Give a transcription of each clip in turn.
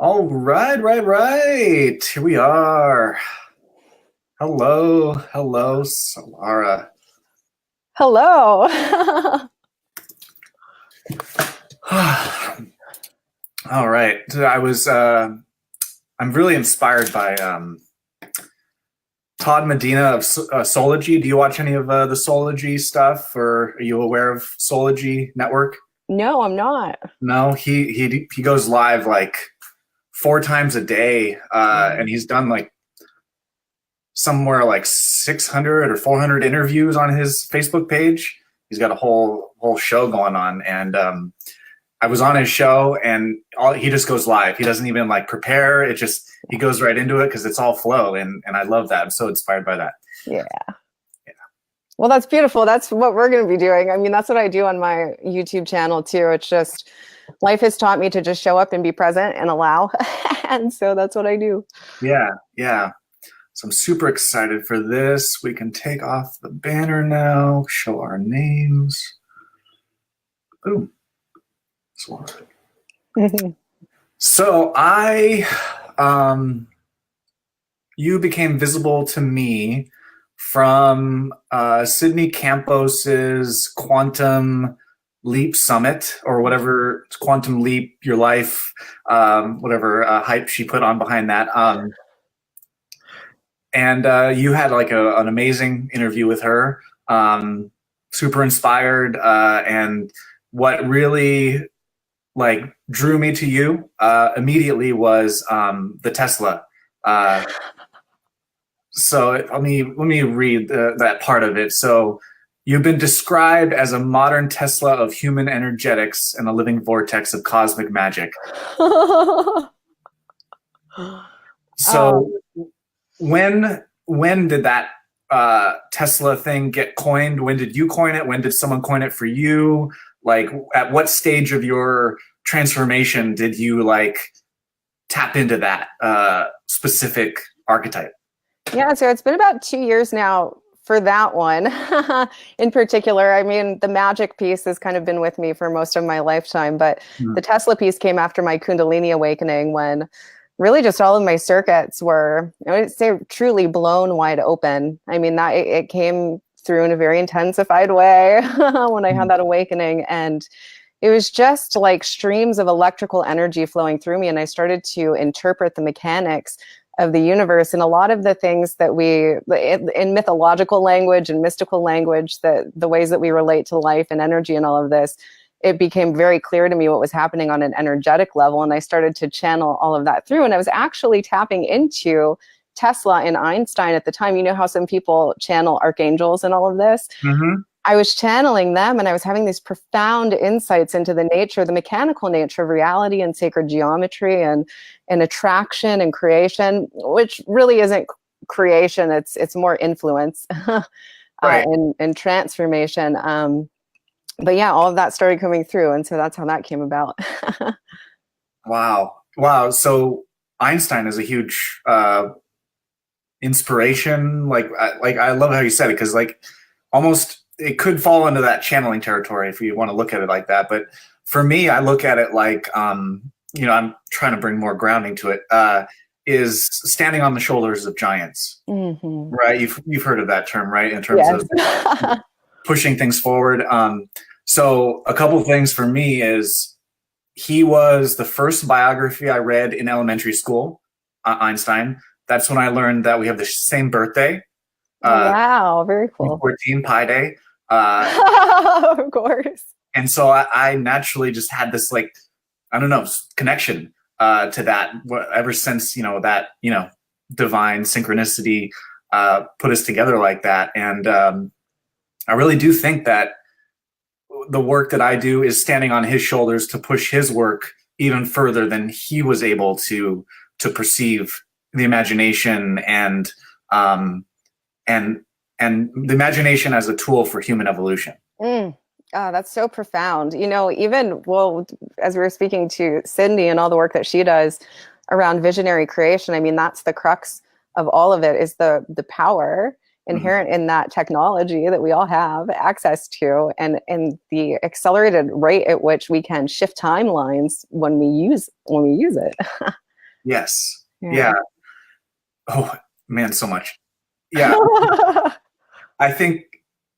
All right, right. Here we are. Hello, Solara. Hello. All right. I'm really inspired by Todd Medina of Sology. Do you watch any of the Sology stuff, or are you aware of Sology Network? No, I'm not. No, he goes live like 4 times a day, and he's done like somewhere like 600 or 400 interviews on his Facebook page. He's got a whole show going on, and I was on his show, and he just goes live. He doesn't even like prepare. He goes right into it because it's all flow, and I love that. I'm so inspired by that. Yeah. Well, that's beautiful. That's what we're going to be doing. I mean, that's what I do on my YouTube channel too. It's just life has taught me to just show up and be present and allow. And so that's what I do. Yeah. So I'm super excited for this. We can take off the banner now, show our names. Boom. So you became visible to me from Sydney Campos's Quantum Leap Summit, or whatever, Quantum Leap Your Life, whatever hype she put on behind that. And you had like an amazing interview with her, super inspired. And what really like drew me to you immediately was the Tesla. So let me read that part of it. So you've been described as a modern Tesla of human energetics and a living vortex of cosmic magic. So when did that Tesla thing get coined? When did you coin it? When did someone coin it for you? Like, at what stage of your transformation did you like tap into that specific archetype? Yeah, so it's been about 2 years now for that one in particular. I mean, the magic piece has kind of been with me for most of my lifetime, but the Tesla piece came after my Kundalini awakening, when really just all of my circuits were, I would say, truly blown wide open. I mean, that it came through in a very intensified way when I had that awakening. And it was just like streams of electrical energy flowing through me. And I started to interpret the mechanics of the universe, and a lot of the things that we, in mythological language and mystical language, that the ways that we relate to life and energy and all of this, it became very clear to me what was happening on an energetic level. And I started to channel all of that through. And I was actually tapping into Tesla and Einstein at the time. You know how some people channel archangels and all of this? Mm-hmm. I was channeling them, and I was having these profound insights into the nature, the mechanical nature of reality and sacred geometry and attraction and creation, which really isn't creation. It's more influence Right. and transformation. But yeah, all of that started coming through. And so that's how that came about. Wow. So Einstein is a huge inspiration. Like I love how you said it, because like almost it could fall into that channeling territory if you want to look at it like that. But for me, I look at it like, I'm trying to bring more grounding to it, is standing on the shoulders of giants, right? You've heard of that term, right? In terms of pushing things forward. So a couple of things for me is he was the first biography I read in elementary school, Einstein. That's when I learned that we have the same birthday. Wow, very cool. 14 Pi Day. Of course. And so I naturally just had this, like, I don't know, connection to that ever since, that, divine synchronicity put us together like that. And I really do think that the work that I do is standing on his shoulders to push his work even further than he was able to perceive the imagination and the imagination as a tool for human evolution. Oh, that's so profound. Even, well, as we were speaking to Cindy and all the work that she does around visionary creation, I mean, that's the crux of all of it, is the power inherent in that technology that we all have access to, and the accelerated rate at which we can shift timelines when we use it. Yes. Yeah. Yeah. Oh man, so much. Yeah. I think,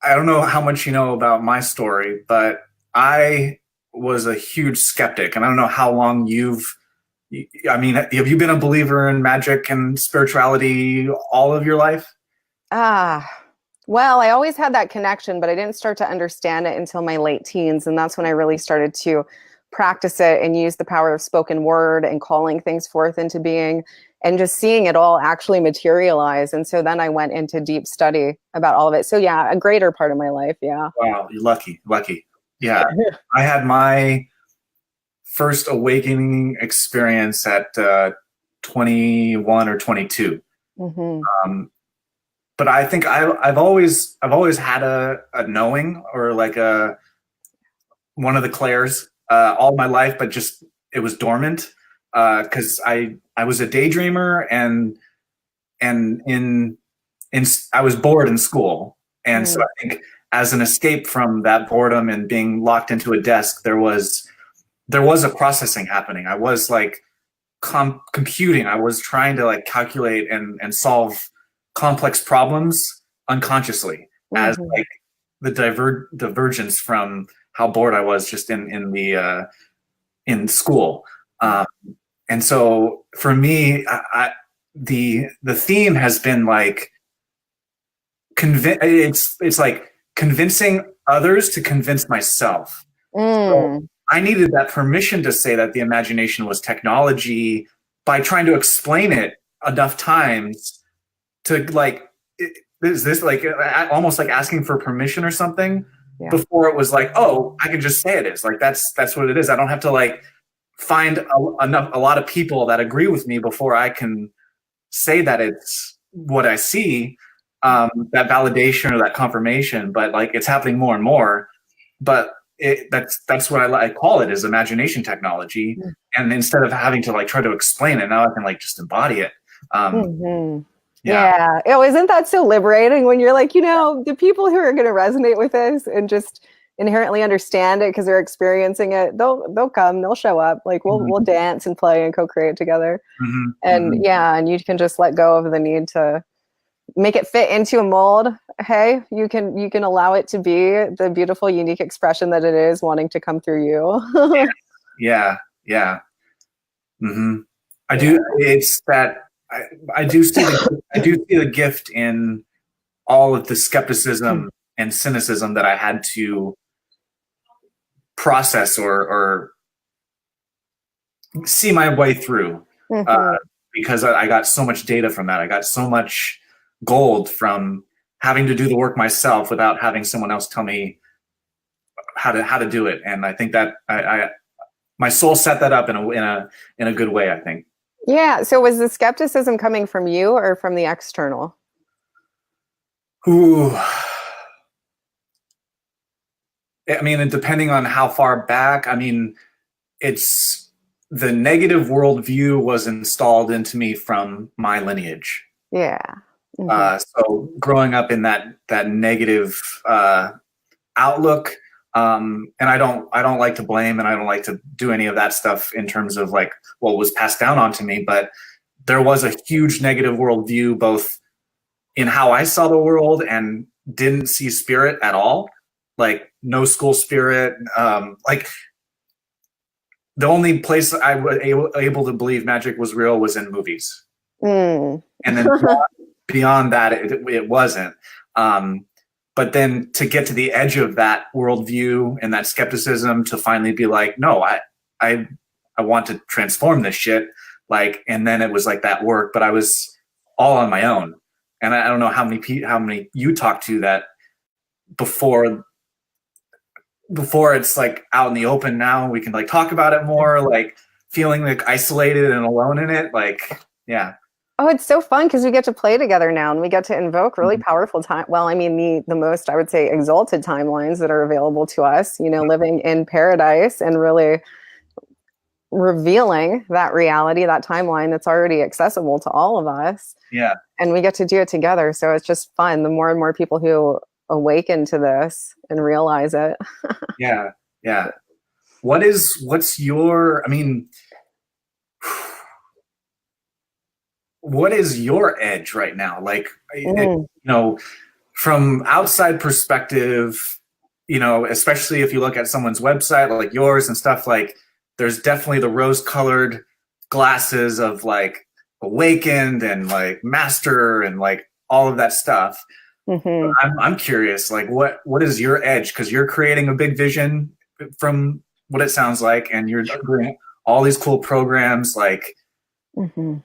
I don't know how much you know about my story, but I was a huge skeptic, and I don't know how long I mean, have you been a believer in magic and spirituality all of your life? Ah, well, I always had that connection, but I didn't start to understand it until my late teens. And that's when I really started to practice it and use the power of spoken word and calling things forth into being and just seeing it all actually materialize. And so then I went into deep study about all of it. So, yeah, a greater part of my life. Yeah. Wow, you're lucky, lucky. Yeah. I had my first awakening experience at 21 or 22. Mm-hmm. Um, but I think I've always had a knowing, or like a one of the clairs all my life, but just it was dormant because I was a daydreamer, and in I was bored in school, and so I think as an escape from that boredom and being locked into a desk, there was a processing happening. I was like computing. I was trying to like calculate and solve complex problems unconsciously as like the divergence from how bored I was just in school. And so for me, the theme has been like it's like convincing others to convince myself. So I needed that permission to say that the imagination was technology by trying to explain it enough times to like, is this like almost like asking for permission or something before it was like, oh, I can just say it is like, that's what it is. I don't have to like find a lot of people that agree with me before I can say that it's what I see, that validation or that confirmation, but like it's happening more and more. But that's what I call it, is imagination technology. And instead of having to like try to explain it, now I can like just embody it. Yeah. Oh, isn't that so liberating when you're like, the people who are going to resonate with this and just inherently understand it because they're experiencing it, they'll come, they'll show up. Like we'll dance and play and co-create together. And and you can just let go of the need to make it fit into a mold. Hey, you can allow it to be the beautiful, unique expression that it is, wanting to come through you. Yeah. I do. It's that I do see the gift in all of the skepticism and cynicism that I had to process or see my way through, because I got so much data from that. I got so much gold from having to do the work myself without having someone else tell me how to do it. And I think that my soul set that up in a good way, I think. Yeah. So was the skepticism coming from you or from the external? Ooh. I mean, and depending on how far back, I mean, it's the negative worldview was installed into me from my lineage. Yeah. So growing up in that negative outlook, and I don't like to blame, and I don't like to do any of that stuff in terms of like what was passed down onto me, but there was a huge negative worldview both in how I saw the world and didn't see spirit at all, like no school spirit. Like the only place I was able to believe magic was real was in movies, and then beyond that, it wasn't. But then to get to the edge of that worldview and that skepticism, to finally be like, no, I want to transform this shit. Like, and then it was like that work, but I was all on my own. And I don't know how many you talked to that before it's like out in the open. Now we can like talk about it more, like feeling like isolated and alone in it. Like, yeah. Oh, it's so fun because we get to play together now and we get to invoke really powerful time. Well, I mean, the most, I would say, exalted timelines that are available to us, living in paradise and really revealing that reality, that timeline that's already accessible to all of us. Yeah. And we get to do it together. So it's just fun. The more and more people who awaken to this and realize it. Yeah. What's your, I mean, what is your edge right now? Like, Mm. from outside perspective, especially if you look at someone's website like yours and stuff, like there's definitely the rose-colored glasses of like awakened and like master and like all of that stuff. Mm-hmm. I'm curious, like what is your edge? Because you're creating a big vision from what it sounds like, and you're doing all these cool programs. Like, Mm-hmm.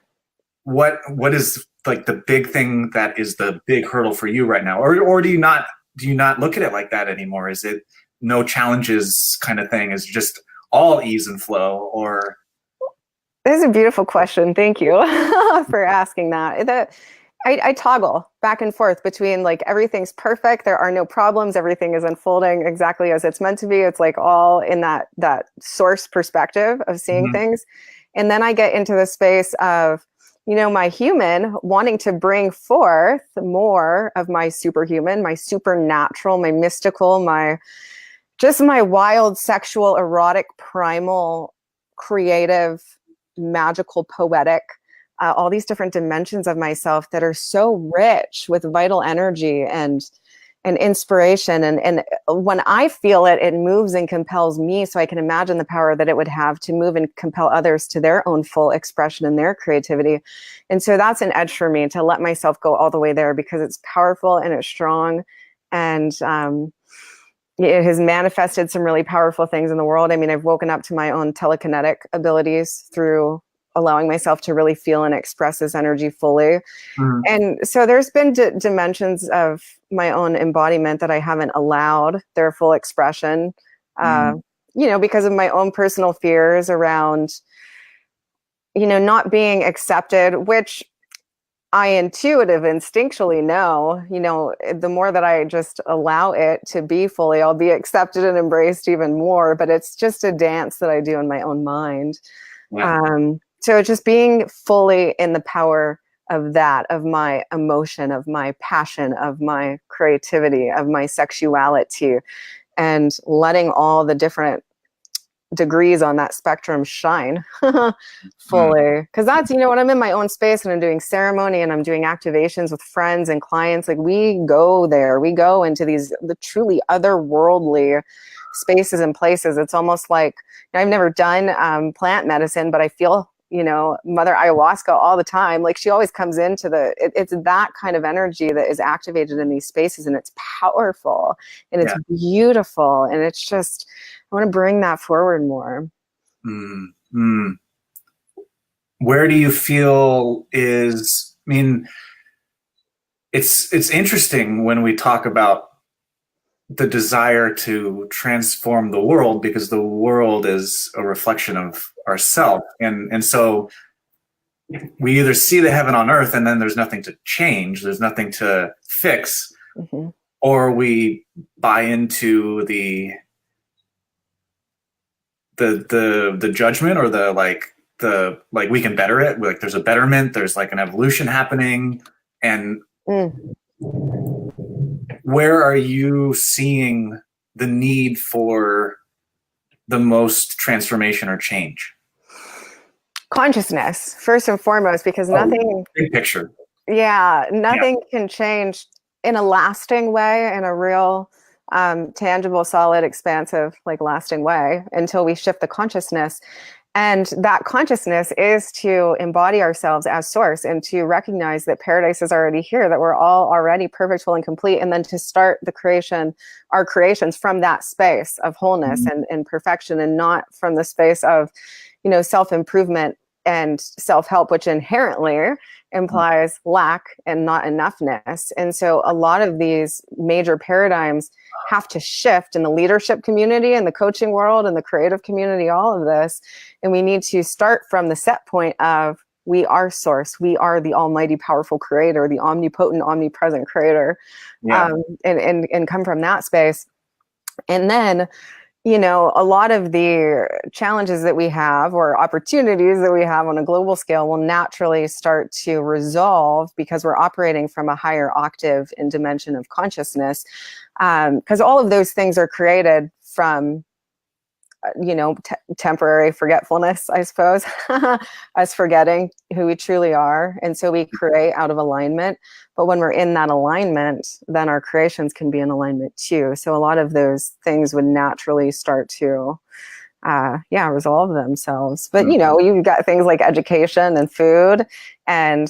what is like the big thing that is the big hurdle for you right now, or do you not look at it like that anymore? Is it no challenges kind of thing? Is it just all ease and flow, or? This is a beautiful question. Thank you for asking that. I toggle back and forth between like everything's perfect, there are no problems, everything is unfolding exactly as it's meant to be. It's like all in that source perspective of seeing Mhm. things. And then I get into the space of, my human wanting to bring forth more of my superhuman, my supernatural, my mystical, my wild, sexual, erotic, primal, creative, magical, poetic, all these different dimensions of myself that are so rich with vital energy and inspiration. And when I feel it, it moves and compels me. So I can imagine the power that it would have to move and compel others to their own full expression and their creativity. And so that's an edge for me, to let myself go all the way there, because it's powerful and it's strong. And it has manifested some really powerful things in the world. I mean, I've woken up to my own telekinetic abilities through allowing myself to really feel and express this energy fully. Mhm. And so there's been dimensions of my own embodiment that I haven't allowed their full expression, uh, Mhm. because of my own personal fears around, not being accepted, which I instinctually know, the more that I just allow it to be fully, I'll be accepted and embraced even more. But it's just a dance that I do in my own mind. Yeah. So just being fully in the power of that, of my emotion, of my passion, of my creativity, of my sexuality, and letting all the different degrees on that spectrum shine Mm. fully. Because that's, when I'm in my own space and I'm doing ceremony and I'm doing activations with friends and clients, like we go there, we go into the truly otherworldly spaces and places. It's almost like, I've never done plant medicine, but I feel, Mother Ayahuasca all the time. Like she always comes into it's that kind of energy that is activated in these spaces, and it's powerful and it's Yeah. beautiful. And it's just, I want to bring that forward more. Mm. Mm. Where do you feel is, I mean, it's interesting when we talk about the desire to transform the world, because the world is a reflection of ourselves, and so we either see the heaven on earth and then there's nothing to change, there's nothing to fix, Mm-hmm. or we buy into the judgment, or the we can better it, like there's a betterment, there's like an evolution happening. And Mm. where are you seeing the need for the most transformation or change? Consciousness, first and foremost, because Oh, nothing, big picture. nothing can change in a lasting way, in a real, tangible, solid, expansive, like lasting way, until we shift the consciousness. And that consciousness is to embody ourselves as source and to recognize that paradise is already here, that we're all already perfect, full, and complete. And then to start our creations from that space of wholeness and perfection, and not from the space of, self-improvement and self-help, which inherently implies lack and not enoughness. And so a lot of these major paradigms have to shift in the leadership community and the coaching world and the creative community, all of this. And we need to start from the set point of, we are source, we are the almighty powerful creator, the omnipotent, omnipresent creator, Yeah. and come from that space. And then, a lot of the challenges that we have, or opportunities that we have on a global scale, will naturally start to resolve because we're operating from a higher octave and dimension of consciousness. Because all of those things are created from temporary forgetfulness, I suppose, us forgetting who we truly are. And so we create out of alignment. But when we're in that alignment, then our creations can be in alignment too. So a lot of those things would naturally start to resolve themselves. But you've got things like education and food and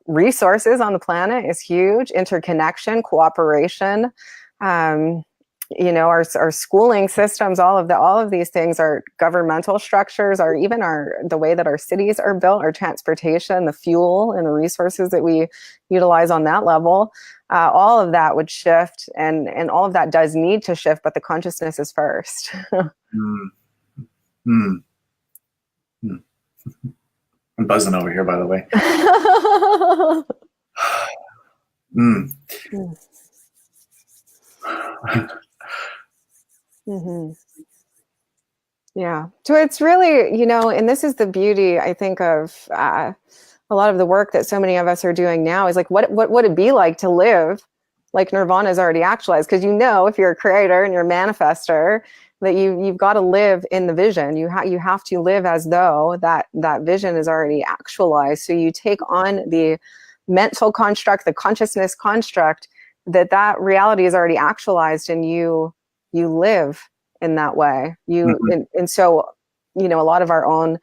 resources on the planet is huge. Interconnection, cooperation, our schooling systems, all of these things, are governmental structures, or even the way that our cities are built, our transportation, the fuel and the resources that we utilize on that level. All of that would shift, and all of that does need to shift, but the consciousness is first. I'm buzzing over here, by the way. Yeah. So it's really, and this is the beauty, I think, of a lot of the work that so many of us are doing now is like, what would it be like to live like Nirvana is already actualized? Because if you're a creator and you're a manifester, that you've got to live in the vision. You have to live as though that vision is already actualized. So you take on the mental construct, the consciousness construct, that reality is already actualized, and you live in that way. And so, a lot of our own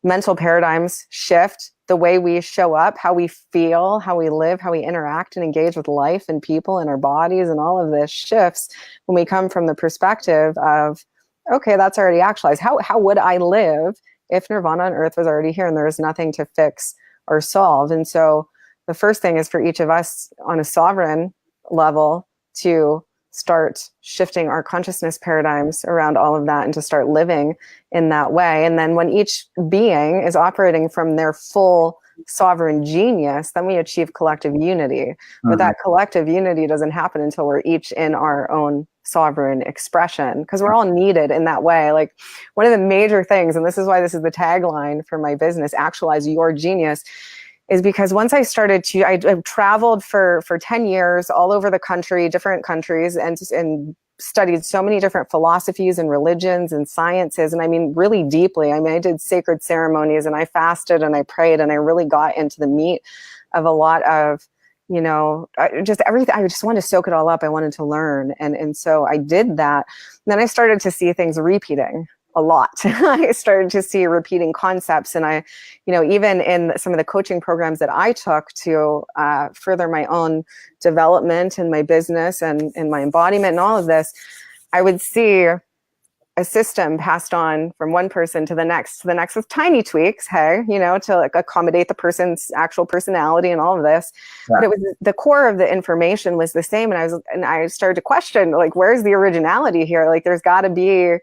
mental paradigms shift, the way we show up, how we feel, how we live, how we interact and engage with life and people and our bodies, and all of this shifts when we come from the perspective of, okay, that's already actualized. How would I live if Nirvana on earth was already here and there was nothing to fix or solve? And so the first thing is for each of us on a sovereign level to start shifting our consciousness paradigms around all of that and to start living in that way. And then when each being is operating from their full sovereign genius, then we achieve collective unity. But that collective unity doesn't happen until we're each in our own sovereign expression, because we're all needed in that way. Like, one of the major things, and this is why this is the tagline for my business, Actualize Your Genius, is because once I started to, I traveled for 10 years all over the country, different countries, and studied so many different philosophies and religions and sciences. And I mean, really deeply. I did sacred ceremonies, and I fasted and I prayed, and I really got into the meat of a lot of, just everything. I just wanted to soak it all up. I wanted to learn. And so I did that. And then I started to see things repeating a lot. I started to see repeating concepts. And I, even in some of the coaching programs that I took to further my own development and my business and my embodiment and all of this, I would see a system passed on from one person to the next with tiny tweaks, to like accommodate the person's actual personality and all of this. Yeah. But it was the core of the information was the same. And I started to question, like, where's the originality here? Like, there's got to be,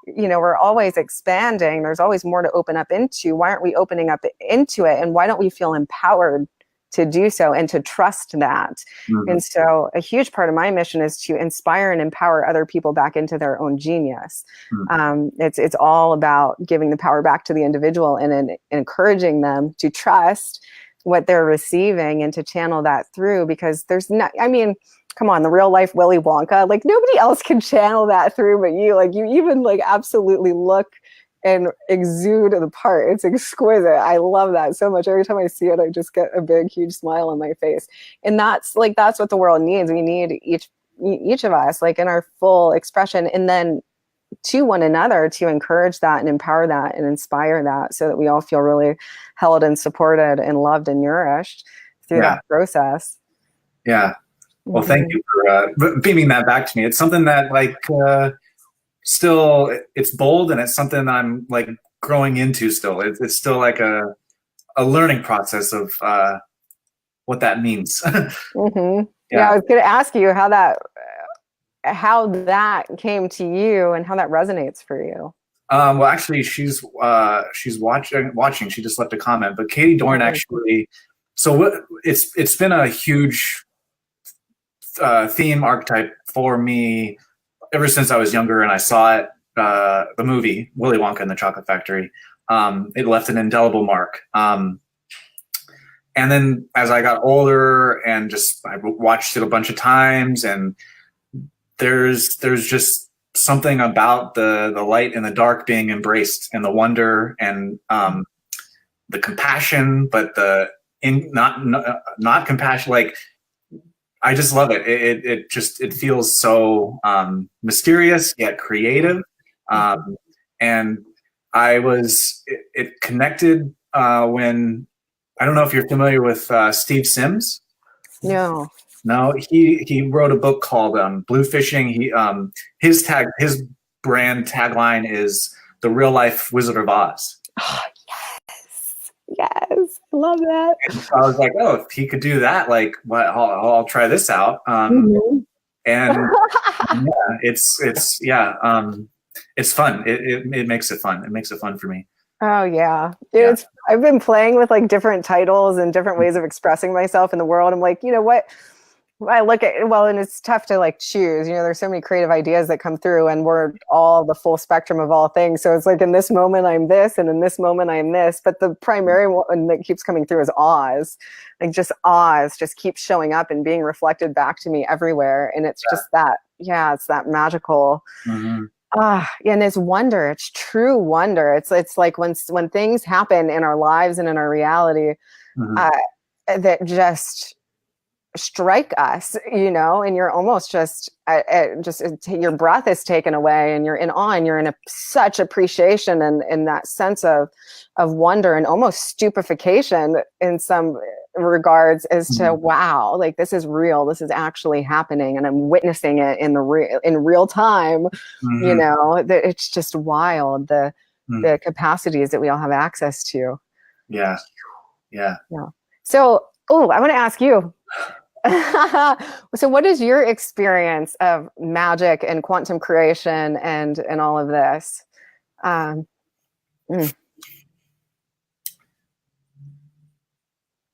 we're always expanding. There's always more to open up into. Why aren't we opening up into it? And why don't we feel empowered to do so and to trust that? And so a huge part of my mission is to inspire and empower other people back into their own genius. It's all about giving the power back to the individual and encouraging them to trust what they're receiving and to channel that through, because there's not, come on, the real life Willy Wonka, like, nobody else can channel that through but you. Like, you even like absolutely look and exude the part. It's exquisite. I love that so much. Every time I see it, I just get a big, huge smile on my face. And that's what the world needs. We need each of us, like, in our full expression, and then to one another to encourage that and empower that and inspire that, so that we all feel really held and supported and loved and nourished through that process. Yeah. Well, thank you for beaming that back to me. It's something that, like, still, it's bold, and it's something that I'm like growing into still. It's still like a learning process of what that means. Yeah, I was going to ask you how that came to you and how that resonates for you. Well, actually, she's watching. She just left a comment, but Katie Dorn actually. So it's been a huge theme archetype for me ever since I was younger, and I saw it, the movie Willy Wonka and the Chocolate Factory. It left an indelible mark. And then as I got older and I watched it a bunch of times, and there's just something about the light and the dark being embraced, and the wonder, and the compassion, but not compassion. Like, I just love it. It feels so mysterious yet creative, and it connected when, I don't know if you're familiar with Steve Sims. No. No, he wrote a book called Blue Fishing. His brand tagline is "The Real Life Wizard of Oz." Oh, yes, love that. And so I was like, oh, if he could do that, like, what? I'll try this out. And yeah, it's fun. It makes it fun. It makes it fun for me. Oh yeah. I've been playing with like different titles and different ways of expressing myself in the world. I'm like, you know what? I look at, well, and it's tough to like choose, there's so many creative ideas that come through, and we're all the full spectrum of all things. So it's like, in this moment I'm this, and in this moment I'm this, but the primary one that keeps coming through is Oz. Like, just Oz just keeps showing up and being reflected back to me everywhere. And it's just that, it's that magical, and it's wonder. It's true wonder. It's like when things happen in our lives and in our reality, that just strike us, and you're almost just your breath is taken away, and you're in awe, and you're in such appreciation, and in that sense of wonder and almost stupefaction in some regards, as to wow, like, this is real, this is actually happening, and I'm witnessing it in real time. It's just wild, the capacities that we all have access to. Yeah. So I want to ask you, so what is your experience of magic and quantum creation and all of this?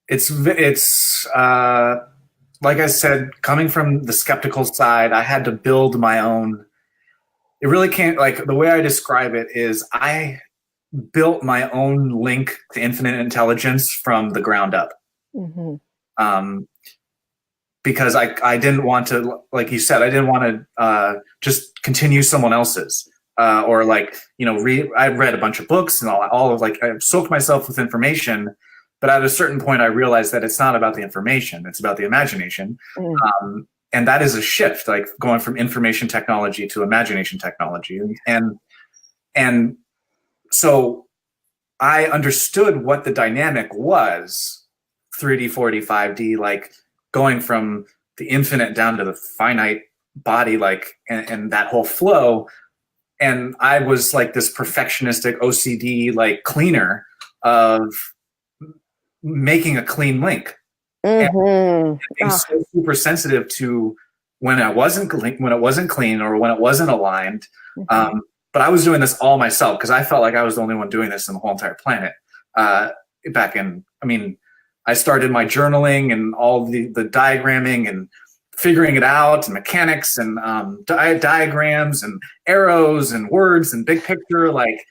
It's like I said, coming from the skeptical side, I had to build my own. It really can't, like, the way I describe it is I built my own link to infinite intelligence from the ground up. Because I didn't want to, like you said, I didn't want to just continue someone else's, or like, I read a bunch of books and all of, like, I soaked myself with information, but at a certain point I realized that it's not about the information, it's about the imagination. And that is a shift, like going from information technology to imagination technology. And so I understood what the dynamic was, 3D, 4D, 5D, like, going from the infinite down to the finite body, like, and that whole flow. And I was like this perfectionistic OCD, like, cleaner of making a clean link. And being so super sensitive to when it wasn't clean, or when it wasn't aligned. But I was doing this all myself, because I felt like I was the only one doing this in the whole entire planet. I started my journaling and all the diagramming and figuring it out, and mechanics and diagrams and arrows and words and big picture. Like,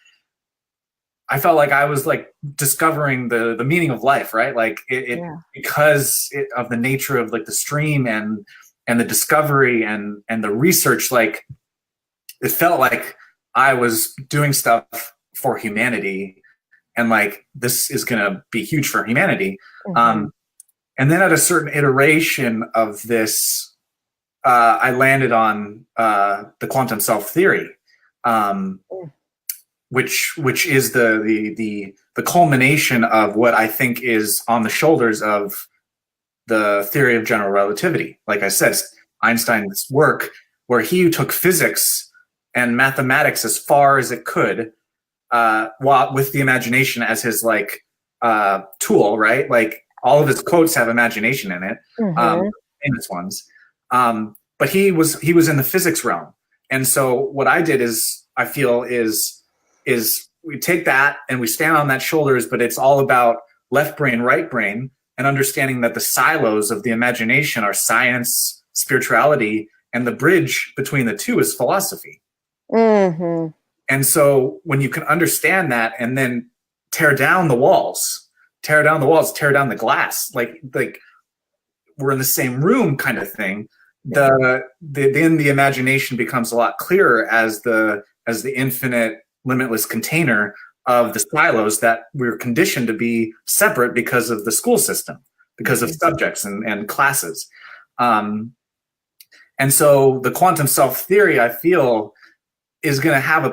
I felt like I was like discovering the meaning of life, right? Like because of the nature of, like, the stream and the discovery and the research. Like, it felt like I was doing stuff for humanity, and like, this is going to be huge for humanity. And then at a certain iteration of this, I landed on the quantum self theory, which is the culmination of what I think is on the shoulders of the theory of general relativity. Like I said, Einstein's work, where he took physics and mathematics as far as it could, while with the imagination as his, like, tool, right? Like, all of his quotes have imagination in it, famous ones. But he was in the physics realm. And so what I did is, I feel is we take that and we stand on that shoulders, but it's all about left brain, right brain, and understanding that the silos of the imagination are science, spirituality, and the bridge between the two is philosophy. And so when you can understand that, and then tear down the walls, tear down the glass, like we're in the same room kind of thing, then the imagination becomes a lot clearer as the infinite limitless container of the silos that we're conditioned to be separate because of the school system, because of subjects and classes. And so the quantum self theory, I feel, is going to have a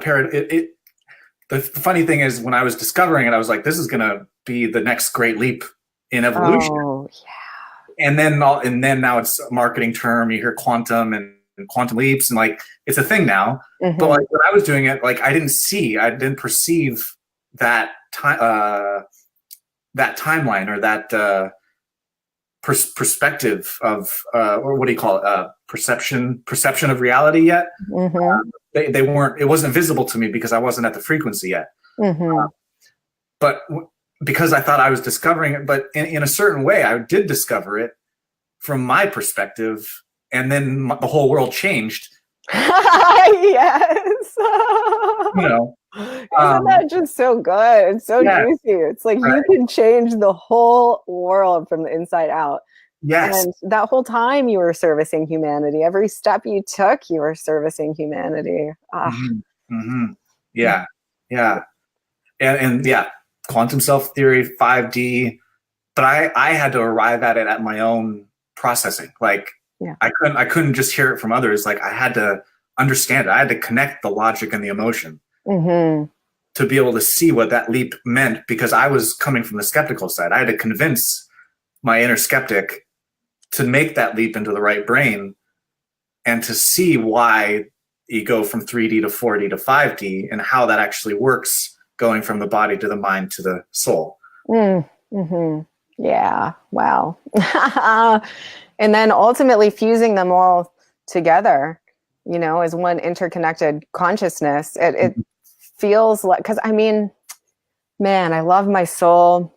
the funny thing is, when I was discovering it, I was like, this is going to be the next great leap in evolution. Oh, yeah. And then now it's a marketing term. You hear quantum and quantum leaps, and like it's a thing now. Mm-hmm. But like when I was doing it, like I didn't perceive that time, that timeline, or that perspective of or what do you call it? Perception of reality yet. Mm-hmm. They weren't. It wasn't visible to me because I wasn't at the frequency yet. Mm-hmm. But because I thought I was discovering it, but in a certain way, I did discover it from my perspective, and then the whole world changed. Yes. You know, isn't that just so good? It's so juicy. It's like you can change the whole world from the inside out. Yes. And that whole time you were servicing humanity. Every step you took, you were servicing humanity. Mm-hmm. Mm-hmm. Yeah. Yeah. And yeah, quantum self theory, 5D. But I had to arrive at it at my own processing. Like I couldn't just hear it from others. Like I had to understand it. I had to connect the logic and the emotion to be able to see what that leap meant, because I was coming from the skeptical side. I had to convince my inner skeptic to make that leap into the right brain and to see why you go from 3D to 4D to 5D and how that actually works, going from the body to the mind to the soul. Mm-hmm. Yeah. Wow. And then ultimately fusing them all together, you know, as one interconnected consciousness. It feels like, because I mean, man, I love my soul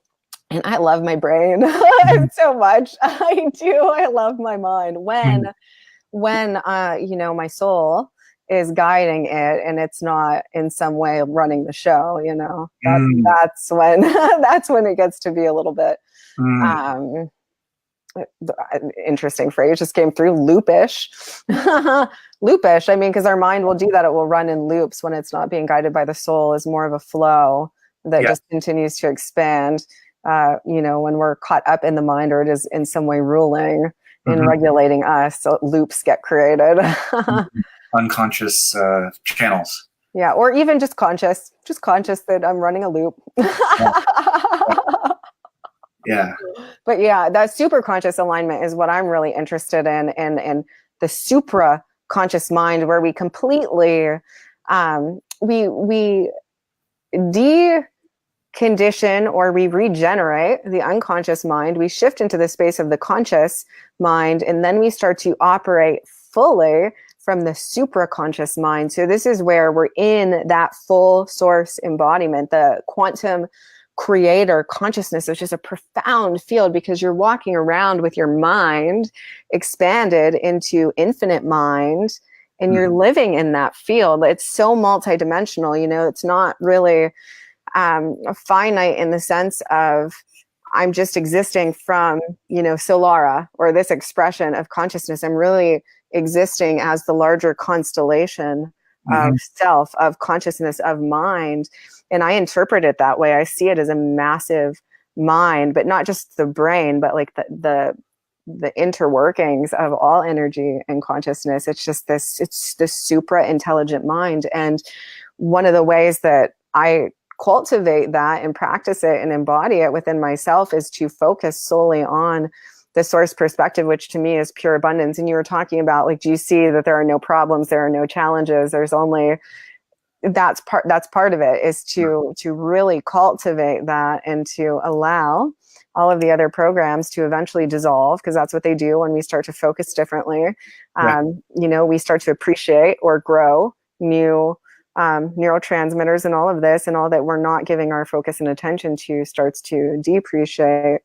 and I love my brain so much. I do. I love my mind. When you know, my soul is guiding it and it's not in some way running the show, you know, that's when that's when it gets to be a little bit interesting phrase just came through, loopish. Loopish, I mean, because our mind will do that. It will run in loops when it's not being guided by the soul, is more of a flow that just continues to expand. You know, when we're caught up in the mind, or it is in some way ruling and regulating us, so loops get created. Unconscious channels. Yeah, or even just conscious that I'm running a loop. Yeah. But yeah, that super conscious alignment is what I'm really interested in, and the supra conscious mind, where we completely we decondition, or we regenerate the unconscious mind. We shift into the space of the conscious mind, and then we start to operate fully from the supraconscious mind. So this is where we're in that full source embodiment, the quantum creator consciousness, which is a profound field, because you're walking around with your mind expanded into infinite mind, and you're living in that field. It's so multidimensional, you know, it's not really finite in the sense of I'm just existing from, you know, Solara, or this expression of consciousness. I'm really existing as the larger constellation of self, of consciousness, of mind. And I interpret it that way. I see it as a massive mind, but not just the brain, but like the interworkings of all energy and consciousness. It's just it's this supra intelligent mind. And one of the ways that I cultivate that and practice it and embody it within myself is to focus solely on the source perspective, which to me is pure abundance. And you were talking about, like, do you see that there are no problems, there are no challenges, there's only, that's part of it, is to really cultivate that and to allow all of the other programs to eventually dissolve, because that's what they do when we start to focus differently. You know, we start to appreciate or grow new neurotransmitters, and all of this, and all that we're not giving our focus and attention to starts to depreciate,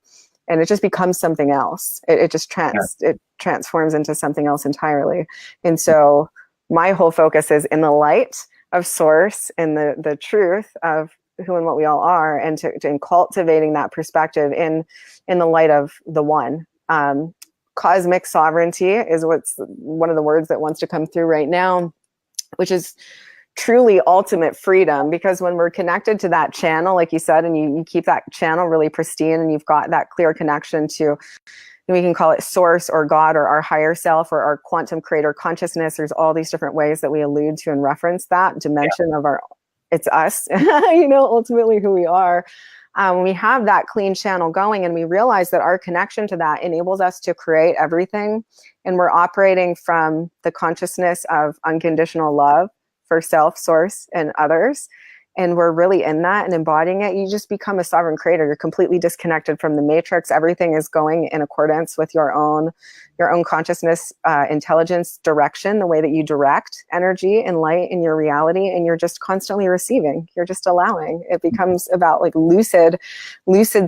and it just becomes something else. It just it transforms into something else entirely. And so my whole focus is in the light of source and the truth of who and what we all are, and in cultivating that perspective in the light of the one. cosmic sovereignty is what's one of the words that wants to come through right now, which is truly ultimate freedom. Because when we're connected to that channel, like you said, and you keep that channel really pristine, and you've got that clear connection to, we can call it source or God or our higher self or our quantum creator consciousness. There's all these different ways that we allude to and reference that dimension of our, it's us, ultimately who we are. When we have that clean channel going and we realize that our connection to that enables us to create everything, and we're operating from the consciousness of unconditional love for self, source, and others, and we're really in that and embodying it, you just become a sovereign creator. You're completely disconnected from the matrix. Everything is going in accordance with your own consciousness, intelligence, direction, the way that you direct energy and light in your reality, and you're just constantly receiving. You're just allowing. It becomes about like lucid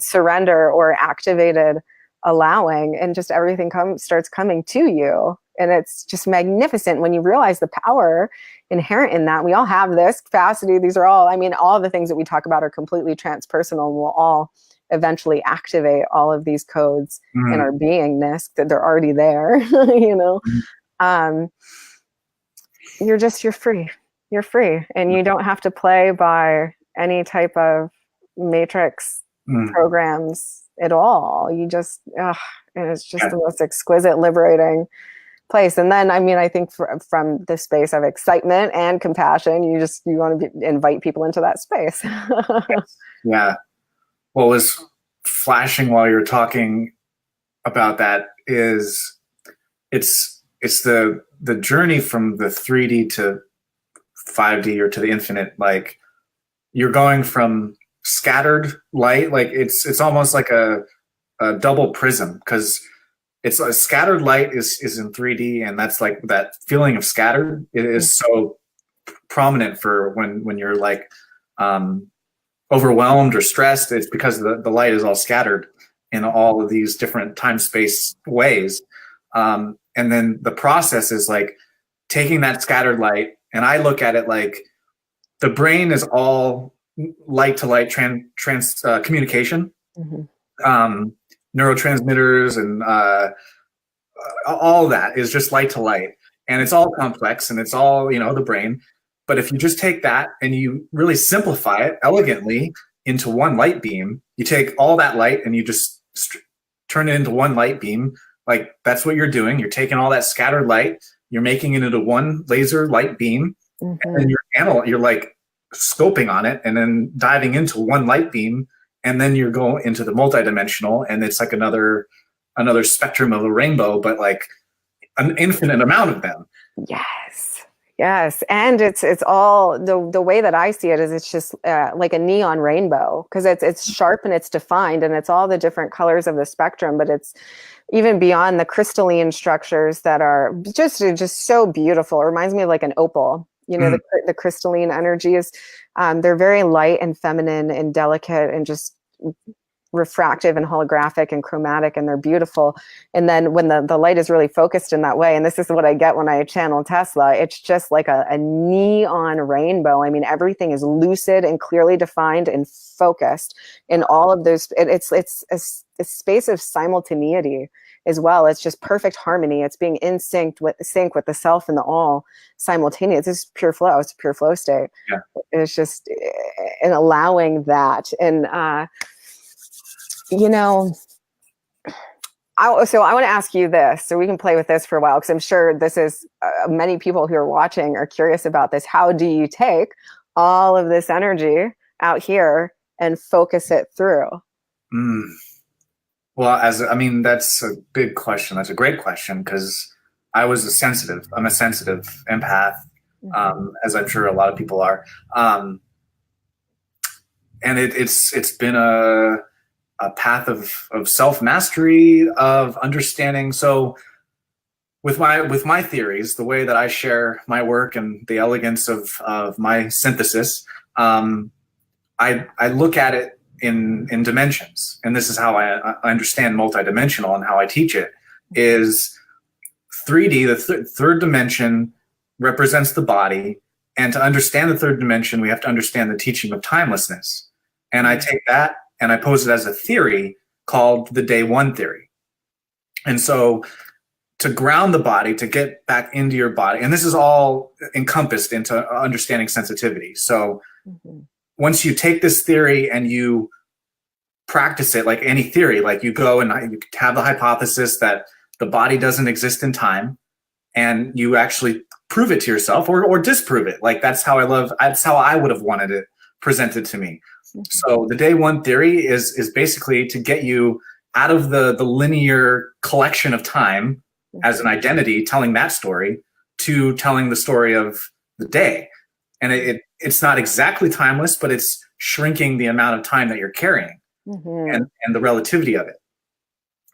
surrender or activated allowing, and just everything starts coming to you. And it's just magnificent when you realize the power inherent in that. We all have this capacity. These are all, all the things that we talk about are completely transpersonal, and we'll all eventually activate all of these codes in our beingness, that they're already there, You're free. You're free. And you don't have to play by any type of matrix programs at all. You just, and it's just the most exquisite, liberating place. And then, I think from the space of excitement and compassion, you want to invite people into that space. Yeah. What was flashing while you're talking about that is it's the journey from the 3D to 5D or to the infinite. Like, you're going from scattered light, like it's almost like a double prism, because it's a scattered light is in 3D, and that's like that feeling of scattered. It is so prominent for when you're like overwhelmed or stressed. It's because the light is all scattered in all of these different time-space ways. And then the process is like taking that scattered light, and I look at it like the brain is all light to light communication. Neurotransmitters and all that is just light to light, and it's all complex, and it's all the brain. But if you just take that and you really simplify it elegantly into one light beam, you take all that light and you just turn it into one light beam. Like, that's what you're doing. You're taking all that scattered light, you're making it into one laser light beam, and then you're like scoping on it and then diving into one light beam. And then you're going into the multidimensional, and it's like another spectrum of a rainbow, but like an infinite amount of them. Yes. And it's all the way that I see it is it's just like a neon rainbow, because it's sharp and it's defined, and it's all the different colors of the spectrum, but it's even beyond the crystalline structures that are just so beautiful. It reminds me of like an opal. The crystalline energy is, they're very light and feminine and delicate and just refractive and holographic and chromatic, and they're beautiful. And then when the light is really focused in that way, and this is what I get when I channel Tesla, it's just like a neon rainbow. Everything is lucid and clearly defined and focused in all of those. It's a space of simultaneity as well. It's just perfect harmony. It's being in sync with the self and the all simultaneous. It's pure flow. It's a pure flow state. Yeah. It's just and allowing that. And I want to ask you this, so we can play with this for a while, because I'm sure this is many people who are watching are curious about this. How do you take all of this energy out here and focus it through? Well, that's a big question. That's a great question, because I'm a sensitive empath, as I'm sure a lot of people are. And it's been a path of self-mastery, of understanding. So with my theories, the way that I share my work and the elegance of my synthesis, I look at it in dimensions, and this is how I understand multidimensional, and how I teach it is 3D. The third dimension represents the body, and to understand the third dimension, we have to understand the teaching of timelessness. And I take that and I pose it as a theory called the day one theory. And so to ground the body, to get back into your body, and this is all encompassed into understanding sensitivity. So once you take this theory and you practice it, like any theory, like you go and you have the hypothesis that the body doesn't exist in time, and you actually prove it to yourself or disprove it. Like that's how I would have wanted it presented to me. So the day one theory is basically to get you out of the linear collection of time as an identity, telling that story, to telling the story of the day. And it's not exactly timeless, but it's shrinking the amount of time that you're carrying and the relativity of it.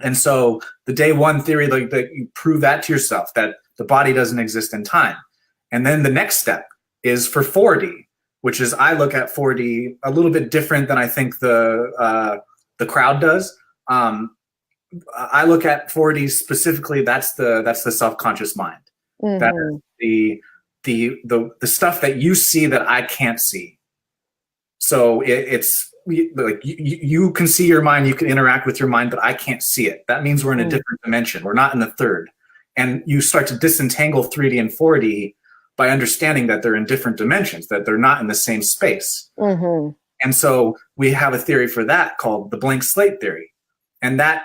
And so the day one theory, like that, you prove that to yourself, that the body doesn't exist in time. And then the next step is for 4D, which is, I look at 4D a little bit different than I think the crowd does. I look at 4D specifically. That's the self-conscious mind. That is the stuff that you see that I can't see. So it's like you can see your mind, you can interact with your mind, but I can't see it. That means we're in a different dimension. We're not in the third. And you start to disentangle 3D and 4D by understanding that they're in different dimensions, that they're not in the same space. And so we have a theory for that called the blank slate theory. And that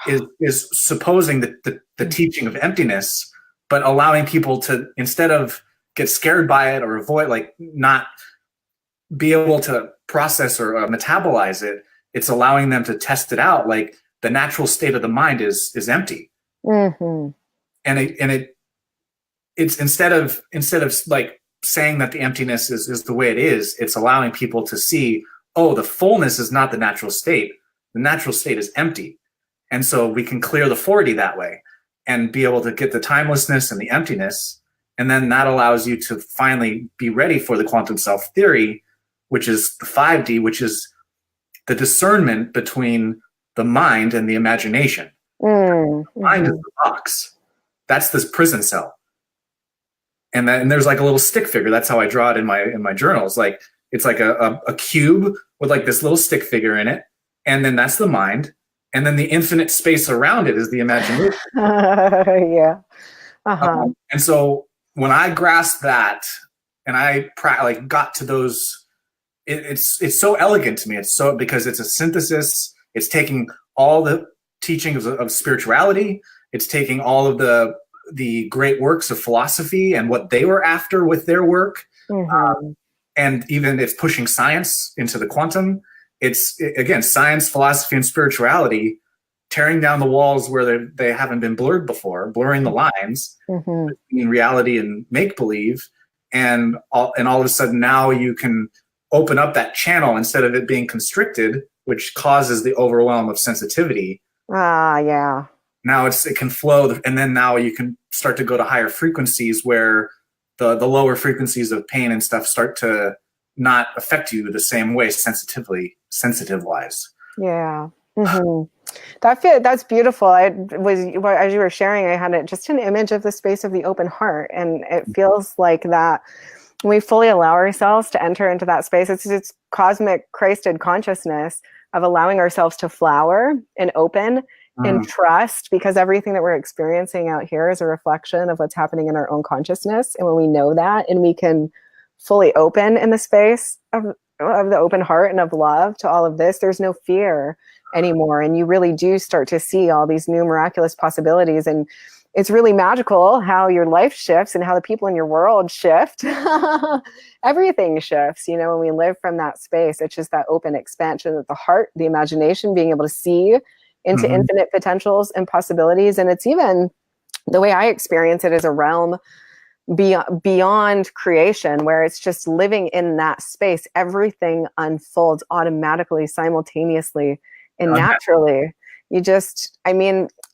is supposing the teaching of emptiness, but allowing people to, instead of get scared by it or avoid, like not be able to process or metabolize it, it's allowing them to test it out. Like the natural state of the mind is empty. And it's instead of like saying that the emptiness is the way it is, it's allowing people to see, oh, the fullness is not the natural state. The natural state is empty. And so we can clear the 4D that way and be able to get the timelessness and the emptiness. And then that allows you to finally be ready for the quantum self theory, which is the 5D, which is the discernment between the mind and the imagination. The mind is the box. That's this prison cell. And there's like a little stick figure. That's how I draw it in my journals. Like it's like a cube with like this little stick figure in it. And then that's the mind. And then the infinite space around it is the imagination. And so when I grasped that and I got to those, it's so elegant to me. It's so, because it's a synthesis. It's taking all the teachings of spirituality. It's taking all of the great works of philosophy and what they were after with their work. And even it's pushing science into the quantum. It's, again, science, philosophy, and spirituality tearing down the walls where they haven't been blurred before, blurring the lines between reality and make-believe. And all of a sudden now you can open up that channel instead of it being constricted, which causes the overwhelm of sensitivity. Now it can flow, and then now you can start to go to higher frequencies where the lower frequencies of pain and stuff start to not affect you the same way sensitive wise. That's beautiful. As you were sharing, I had just an image of the space of the open heart, and it feels like that when we fully allow ourselves to enter into that space, it's cosmic Christed consciousness of allowing ourselves to flower and open and trust, because everything that we're experiencing out here is a reflection of what's happening in our own consciousness. And when we know that, and we can fully open in the space of the open heart and of love to all of this, there's no fear anymore. And you really do start to see all these new miraculous possibilities. And it's really magical how your life shifts and how the people in your world shift. Everything shifts, when we live from that space. It's just that open expansion of the heart, the imagination, being able to see into infinite potentials and possibilities. And it's even the way I experience it as a realm beyond creation, where it's just living in that space. Everything unfolds automatically, simultaneously, and naturally.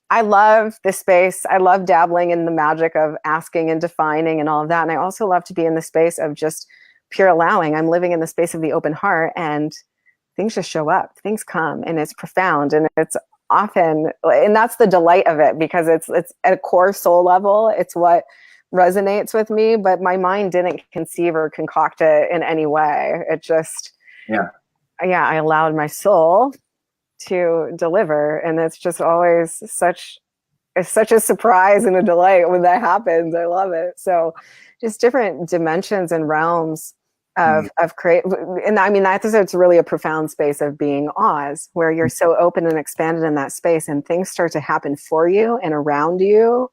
I love this space. I love dabbling in the magic of asking and defining and all of that. And I also love to be in the space of just pure allowing. I'm living in the space of the open heart, and things just show up, things come, and it's profound. And it's often, and that's the delight of it, because it's at a core soul level. It's what resonates with me, but my mind didn't conceive or concoct it in any way. It just, I allowed my soul to deliver. And it's just always such a surprise and a delight when that happens. I love it. So just different dimensions and realms of create. And I mean, it's really a profound space of being Oz, where you're so open and expanded in that space, and things start to happen for you and around you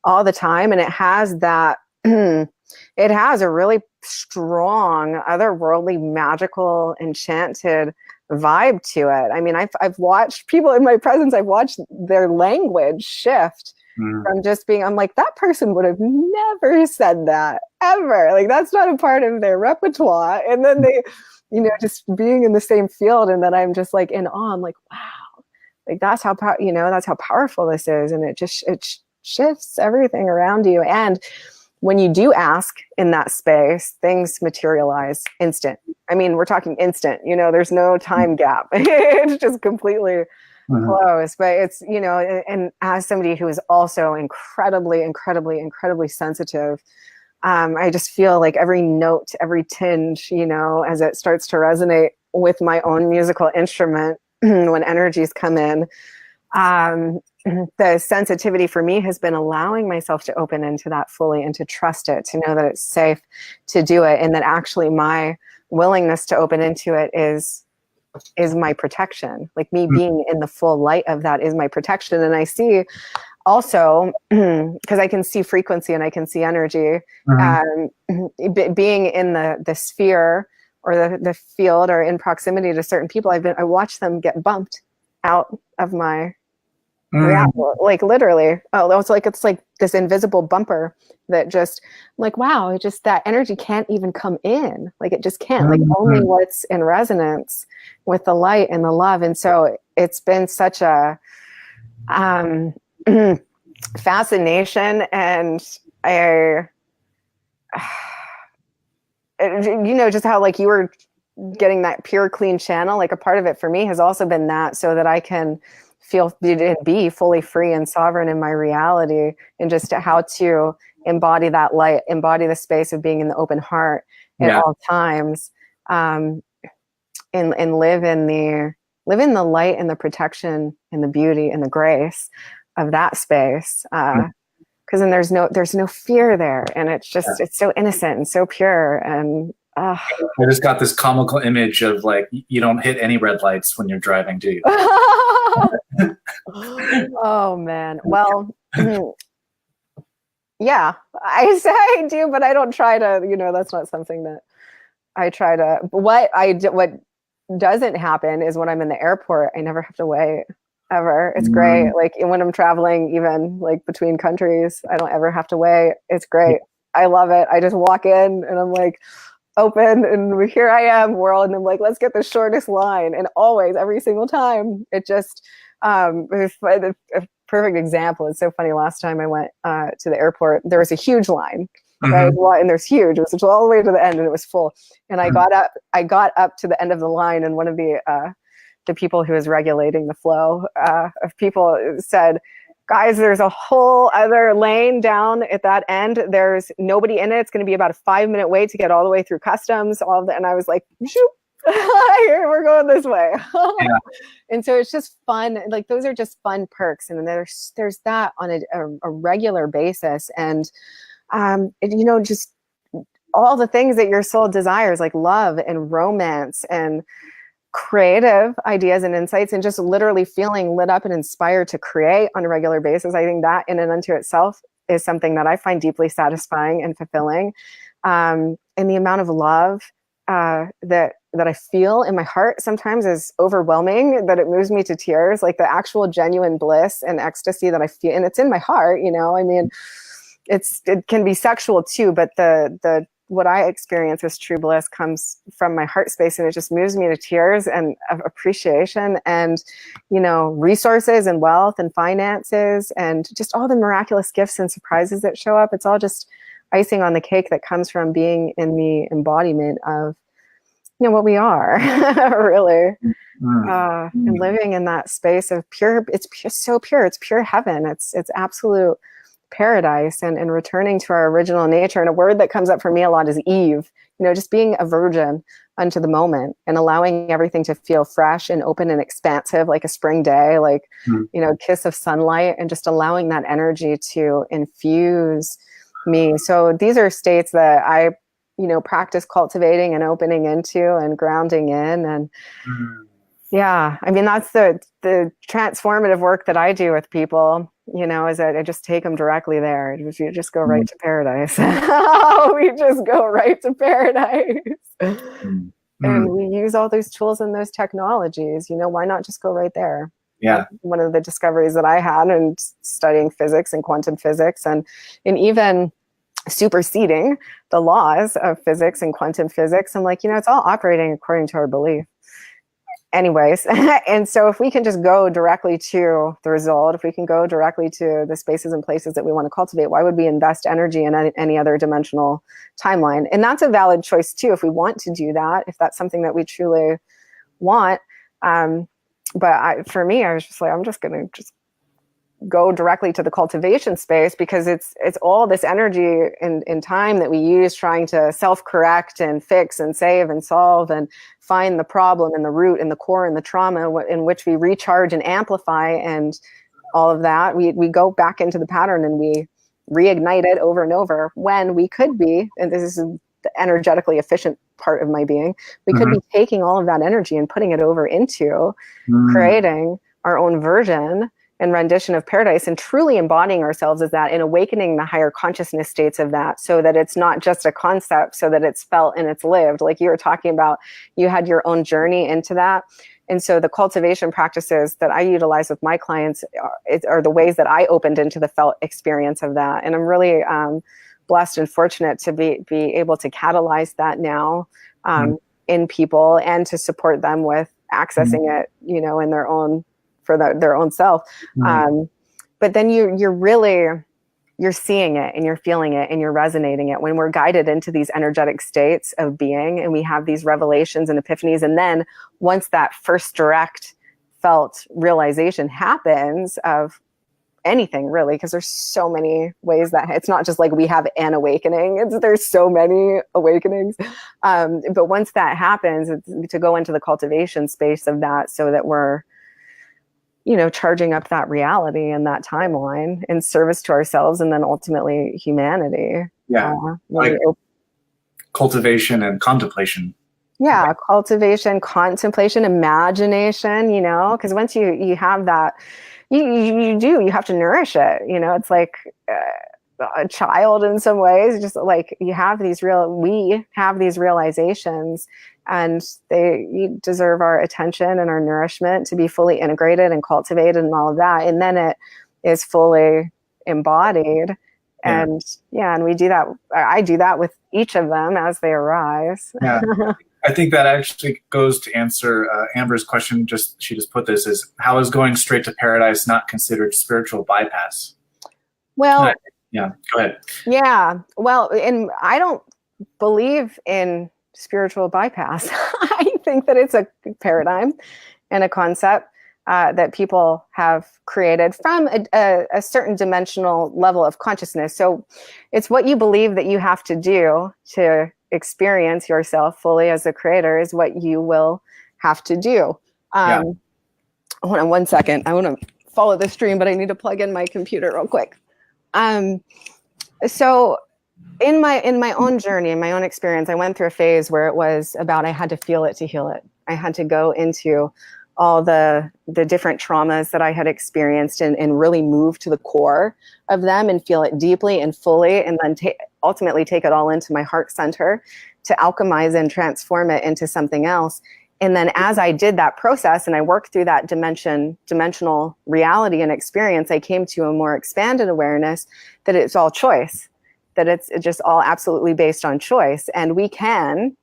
all the time. And it has that, it has a really strong, otherworldly, magical, enchanted vibe to it. I mean, I've watched people in my presence, I've watched their language shift from just being, I'm like, that person would have never said that ever. Like, that's not a part of their repertoire. And then they, just being in the same field, and then I'm just like in awe. I'm like, wow, like that's how that's how powerful this is. And it shifts everything around you. And when you do ask in that space, things materialize instant. I mean, we're talking instant, there's no time gap. It's just completely close. But it's, and as somebody who is also incredibly, incredibly, incredibly sensitive, I just feel like every note, every tinge, as it starts to resonate with my own musical instrument, when energies come in, the sensitivity for me has been allowing myself to open into that fully and to trust it, to know that it's safe to do it, and that actually my willingness to open into it is my protection. Like, me being in the full light of that is my protection. And I see also, because I can see frequency and I can see energy, being in the sphere or the field or in proximity to certain people, I watch them get bumped out of my like literally. It's like this invisible bumper that just, I'm like, wow, that energy can't even come in. Like, it just can't. Like, only what's in resonance with the light and the love. And so it's been such a fascination, and just how, like, you were getting that pure, clean channel. Like, a part of it for me has also been that, so that I can feel and be fully free and sovereign in my reality, and just how to embody that light, embody the space of being in the open heart at all times, and live in the light and the protection and the beauty and the grace of that space. Because then there's no fear there, and it's so innocent and so pure. And I just got this comical image of, like, you don't hit any red lights when you're driving, do you? Oh man. Well, yeah, I say I do, but I don't try to, that's not something that I try to. What doesn't happen is when I'm in the airport, I never have to wait ever. It's great. Like, when I'm traveling, even like between countries, I don't ever have to wait. It's great. I love it. I just walk in and I'm like, open, and here I am, world, and I'm like, let's get the shortest line. And always, every single time, it just a perfect example. It's so funny. Last time I went to the airport, there was a huge line, right? And there's huge. It was all the way to the end, and it was full. And I got up to the end of the line, and one of the people who was regulating the flow of people said, guys, there's a whole other lane down at that end. There's nobody in it. It's going to be about a 5-minute wait to get all the way through customs. And I was like, shoot, here, we're going this way. And so it's just fun. Like, those are just fun perks. And there's that on a regular basis. And, just all the things that your soul desires, like love and romance and creative ideas and insights, and just literally feeling lit up and inspired to create on a regular basis. I think that in and unto itself is something that I find deeply satisfying and fulfilling. And the amount of love that I feel in my heart sometimes is overwhelming, that it moves me to tears. Like, the actual genuine bliss and ecstasy that I feel, and it's in my heart, I mean, it can be sexual too, but the what I experience as true bliss comes from my heart space, and it just moves me to tears and of appreciation, and, resources and wealth and finances and just all the miraculous gifts and surprises that show up. It's all just icing on the cake that comes from being in the embodiment of, what we are, really, and living in that space of pure. It's so pure. It's pure heaven. It's absolute paradise, and returning to our original nature. And a word that comes up for me a lot is Eve. just being a virgin unto the moment and allowing everything to feel fresh and open and expansive, like a spring day, like, kiss of sunlight, and just allowing that energy to infuse me. So these are states that I, practice cultivating and opening into and grounding in. And yeah, I mean, that's the transformative work that I do with people, is that I just take them directly there. You just go right to paradise. We just go right to paradise. And we use all those tools and those technologies, why not just go right there? Yeah. That's one of the discoveries that I had in studying physics and quantum physics, and even superseding the laws of physics and quantum physics. I'm like, it's all operating according to our belief. Anyways, and so if we can just go directly to the result, if we can go directly to the spaces and places that we want to cultivate, why would we invest energy in any other dimensional timeline? And that's a valid choice too, if we want to do that, if that's something that we truly want. But for me, I was just like, I'm just going to just go directly to the cultivation space, because it's all this energy and time that we use trying to self-correct and fix and save and solve and find the problem and the root and the core and the trauma in which we recharge and amplify, and all of that. We go back into the pattern and we reignite it over and over, when we could be, and this is the energetically efficient part of my being, we could be taking all of that energy and putting it over into creating our own version and rendition of paradise, and truly embodying ourselves as that, and awakening the higher consciousness states of that, so that it's not just a concept, so that it's felt and it's lived. Like you were talking about, you had your own journey into that. And so the cultivation practices that I utilize with my clients are the ways that I opened into the felt experience of that. And I'm really blessed and fortunate to be able to catalyze that now in people, and to support them with accessing it, in their own, for their own self. But then you're seeing it, and you're feeling it, and you're resonating it when we're guided into these energetic states of being, and we have these revelations and epiphanies. And then once that first direct felt realization happens of anything, really, because there's so many ways that it's not just like we have an awakening, there's so many awakenings. But once that happens, it's to go into the cultivation space of that, so that we're charging up that reality and that timeline in service to ourselves, and then ultimately humanity. Yeah. Like cultivation and contemplation. Yeah. Cultivation, contemplation, imagination, because once you have that, you have to nourish it. It's like a child in some ways, just like we have these realizations, and you deserve our attention and our nourishment to be fully integrated and cultivated and all of that. And then it is fully embodied. And and we do that. I do that with each of them as they arise. Yeah. I think that actually goes to answer Amber's question. She just put this, is how is going straight to paradise not considered spiritual bypass? Well, yeah, go ahead. Yeah. Well, and I don't believe in spiritual bypass. I think that it's a paradigm and a concept that people have created from a certain dimensional level of consciousness. So it's what you believe that you have to do to experience yourself fully as a creator is what you will have to do. Hold on one second. I want to follow the stream, but I need to plug in my computer real quick. So in my own journey, in my own experience, I went through a phase where it was about, I had to feel it to heal it. I had to go into all the different traumas that I had experienced and really move to the core of them and feel it deeply and fully, and then ultimately take it all into my heart center to alchemize and transform it into something else. And then as I did that process and I worked through that dimensional reality and experience, I came to a more expanded awareness that it's all choice, that it's just all absolutely based on choice. And we can,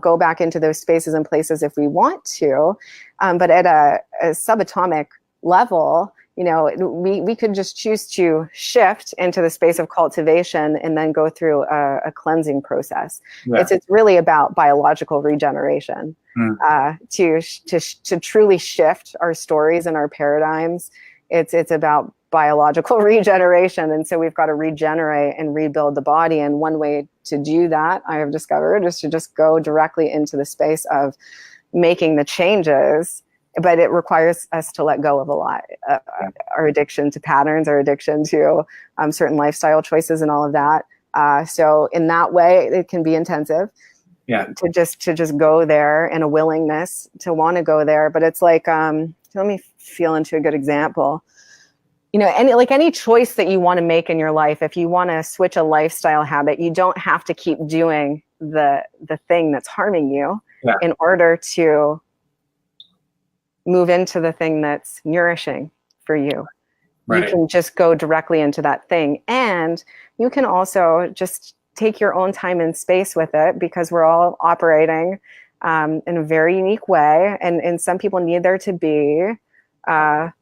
go back into those spaces and places if we want to, but at a subatomic level, we could just choose to shift into the space of cultivation and then go through a cleansing process. Yeah. It's really about biological regeneration, to truly shift our stories and our paradigms. It's about biological regeneration. And so we've got to regenerate and rebuild the body. And one way to do that, I have discovered, is to just go directly into the space of making the changes. But it requires us to let go of a lot. Our addiction to patterns, our addiction to certain lifestyle choices and all of that. So in that way, it can be intensive. Yeah. To just go there, and a willingness to want to go there. But it's like, let me feel into a good example. You know, any choice that you want to make in your life, if you want to switch a lifestyle habit, you don't have to keep doing the thing that's harming you in order to move into the thing that's nourishing for you. Right. You can just go directly into that thing. And you can also just take your own time and space with it, because we're all operating in a very unique way. And some people need there to be, a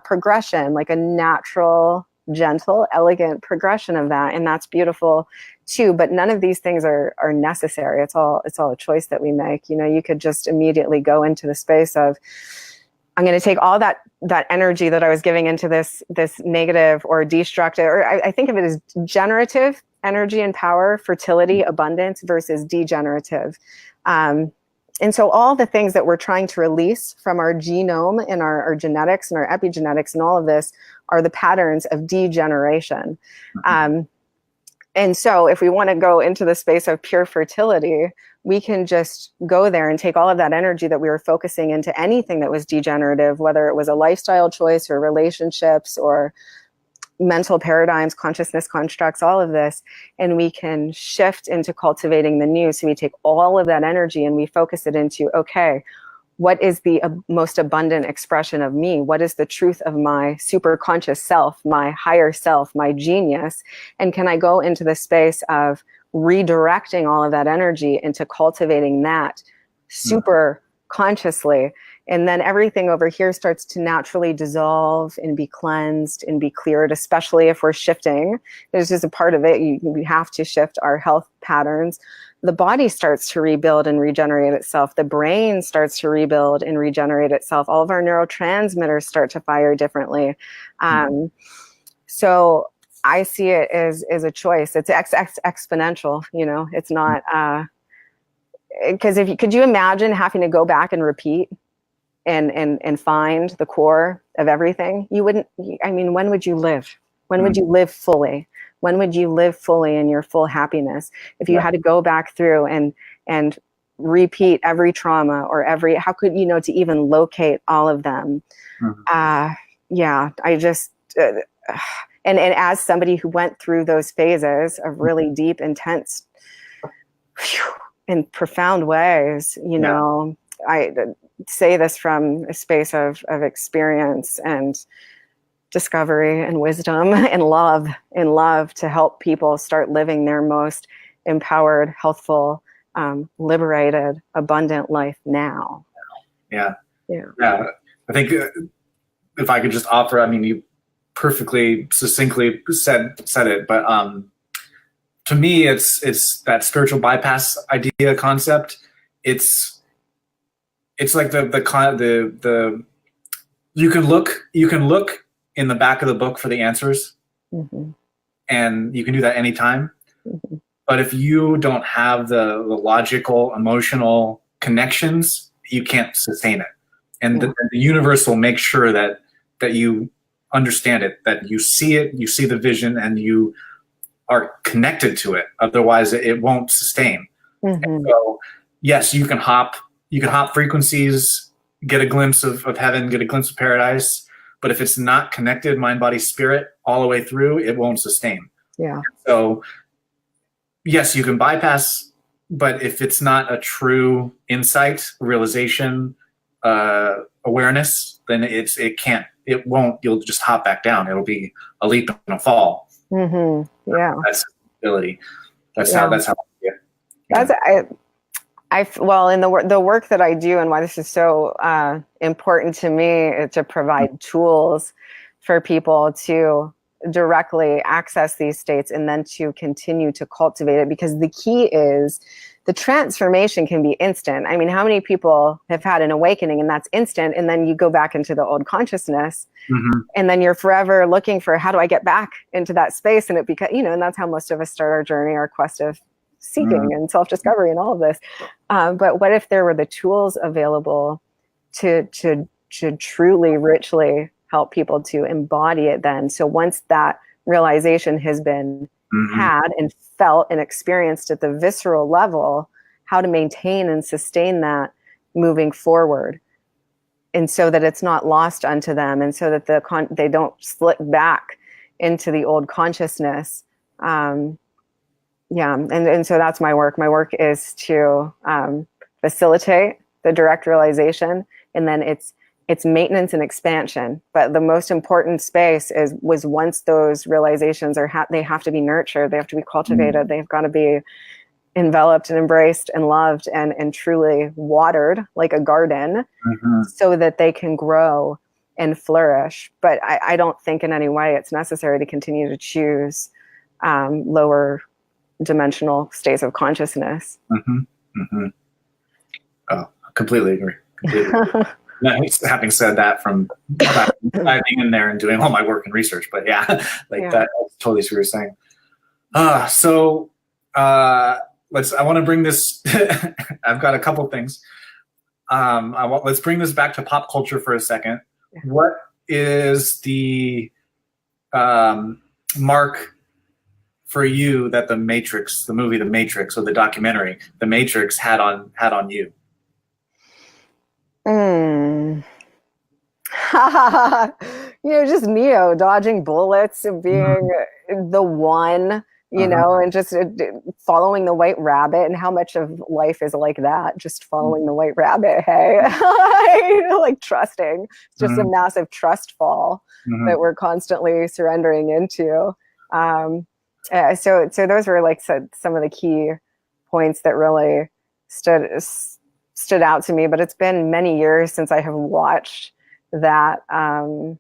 progression, like a natural, gentle, elegant progression of that. And that's beautiful too. But none of these things are necessary. It's all a choice that we make. You know, you could just immediately go into the space of, I'm going to take all that energy that I was giving into this negative or destructive, or I think of it as generative energy and power, fertility, abundance, versus degenerative. And so all the things that we're trying to release from our genome and our genetics and our epigenetics and all of this are the patterns of degeneration. And so if we want to go into the space of pure fertility, we can just go there and take all of that energy that we were focusing into anything that was degenerative, whether it was a lifestyle choice or relationships or mental paradigms, consciousness constructs, all of this, and we can shift into cultivating the new. So we take all of that energy and we focus it into, okay, what is the most abundant expression of me? What is the truth of my super conscious self, my higher self, my genius? And can I go into the space of redirecting all of that energy into cultivating that super consciously? And then everything over here starts to naturally dissolve and be cleansed and be cleared, especially if we're shifting. There's just a part of it. We have to shift our health patterns. The body starts to rebuild and regenerate itself. The brain starts to rebuild and regenerate itself. All of our neurotransmitters start to fire differently. So I see it as a choice. It's exponential, you know, it's not, because could you imagine having to go back and repeat and find the core of everything? You wouldn't, I mean, when would you live? When would you live fully? When would you live fully in your full happiness? If you had to go back through and repeat every trauma or how could you know to even locate all of them? I just, and as somebody who went through those phases of really deep, intense, in profound ways, you know, I say this from a space of experience and discovery and wisdom and love to help people start living their most empowered, healthful, liberated, abundant life now. Yeah. I think if I could just offer, I mean, you perfectly succinctly said it, but to me, it's that spiritual bypass idea concept. It's like the you can look in the back of the book for the answers, and you can do that anytime. But if you don't have the logical, emotional connections, you can't sustain it. And the universe will make sure that you understand it, that you see it, you see the vision, and you are connected to it. Otherwise, it won't sustain. And so, yes, you can hop frequencies, get a glimpse of heaven, get a glimpse of paradise. But if it's not connected, mind, body, spirit, all the way through, it won't sustain. Yeah. So, yes, you can bypass, but if it's not a true insight, realization, awareness, then it won't. You'll just hop back down. It'll be a leap and a fall. Yeah. That's ability. That's how. Yeah. Well, in the work that I do, and why this is so important to me, is to provide tools for people to directly access these states and then to continue to cultivate it. Because the key is the transformation can be instant. I mean, how many people have had an awakening and that's instant, and then you go back into the old consciousness, and then you're forever looking for, how do I get back into that space? And it becomes, and that's how most of us start our journey, our quest of seeking and self-discovery and all of this. But what if there were the tools available to truly, richly help people to embody it then? So once that realization has been had and felt and experienced at the visceral level, how to maintain and sustain that moving forward, and so that it's not lost unto them, and so that they don't slip back into the old consciousness. And so that's my work. My work is to facilitate the direct realization, and then it's maintenance and expansion. But the most important space was once those realizations they have to be nurtured, they have to be cultivated, they've got to be enveloped and embraced and loved and truly watered like a garden, so that they can grow and flourish. But I don't think in any way it's necessary to continue to choose lower dimensional states of consciousness. Oh, completely agree. Having said that, from diving in there and doing all my work and research, but that I totally see what you're saying. I want to bring this. I've got a couple things. Let's bring this back to pop culture for a second. Yeah. What is the mark for you that the movie The Matrix, or the documentary The Matrix had on you? Just Neo dodging bullets and being the one, and just following the white rabbit, and how much of life is like that, just following the white rabbit. Hey, like trusting. It's just a massive trust fall that we're constantly surrendering into. So those were like some of the key points that really stood out to me. But it's been many years since I have watched that. But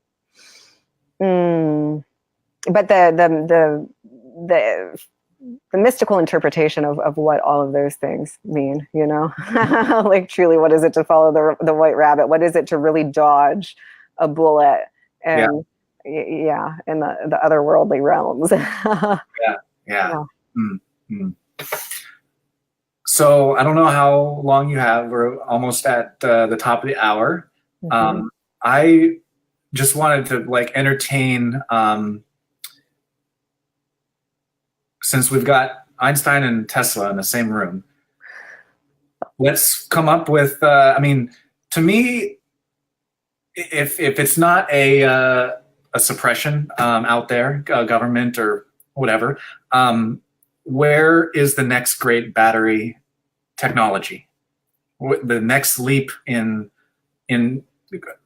the mystical interpretation of what all of those things mean, like truly, what is it to follow the white rabbit? What is it to really dodge a bullet? And in the otherworldly realms. So I don't know how long you have. We're almost at the top of the hour. I just wanted to entertain, since we've got Einstein and Tesla in the same room, let's come up with, to me, if it's not a suppression out there, government or whatever, where is the next great battery technology? The next leap in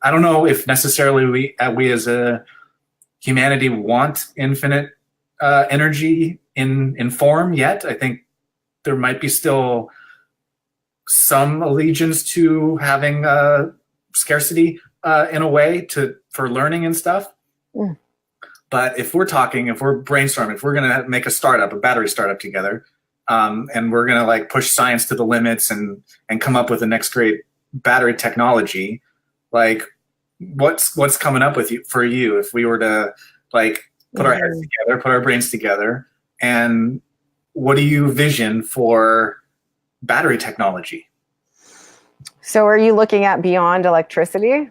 I don't know if necessarily we as a humanity want infinite energy in form yet. I think there might be still some allegiance to having scarcity in a way for learning and stuff. But if we're brainstorming, if we're going to make a battery startup together, and we're going to push science to the limits and come up with the next great battery technology, what's coming up for you if we were to put our heads together, put our brains together, and what do you vision for battery technology? So are you looking at beyond electricity?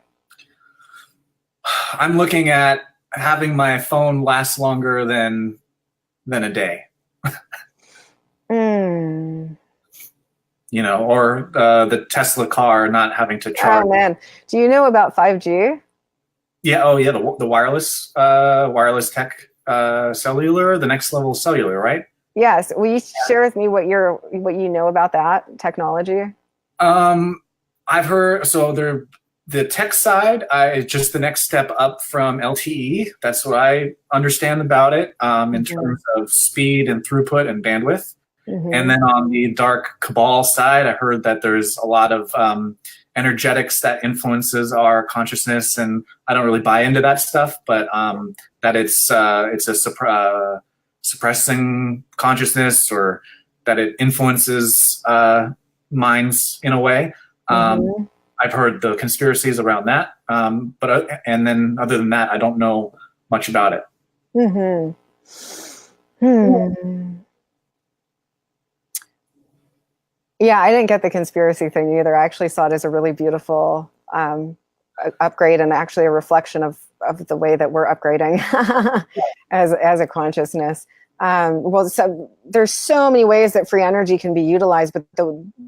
I'm looking at having my phone last longer than a day. Or the Tesla car not having to charge. Oh man, do you know about 5G? Yeah. Oh yeah. The wireless tech, cellular, the next level cellular, right? Yes. Will you share with me what you know about that technology? I've heard, the tech side, just the next step up from LTE. That's what I understand about it, in terms of speed and throughput and bandwidth. And then on the dark cabal side, I heard that there's a lot of energetics that influences our consciousness, and I don't really buy into that stuff, but that it's a suppressing consciousness, or that it influences minds in a way. I've heard the conspiracies around that, but and then other than that, I don't know much about it. Yeah, I didn't get the conspiracy thing either. I actually saw it as a really beautiful upgrade, and actually a reflection of the way that we're upgrading as a consciousness. So there's so many ways that free energy can be utilized, but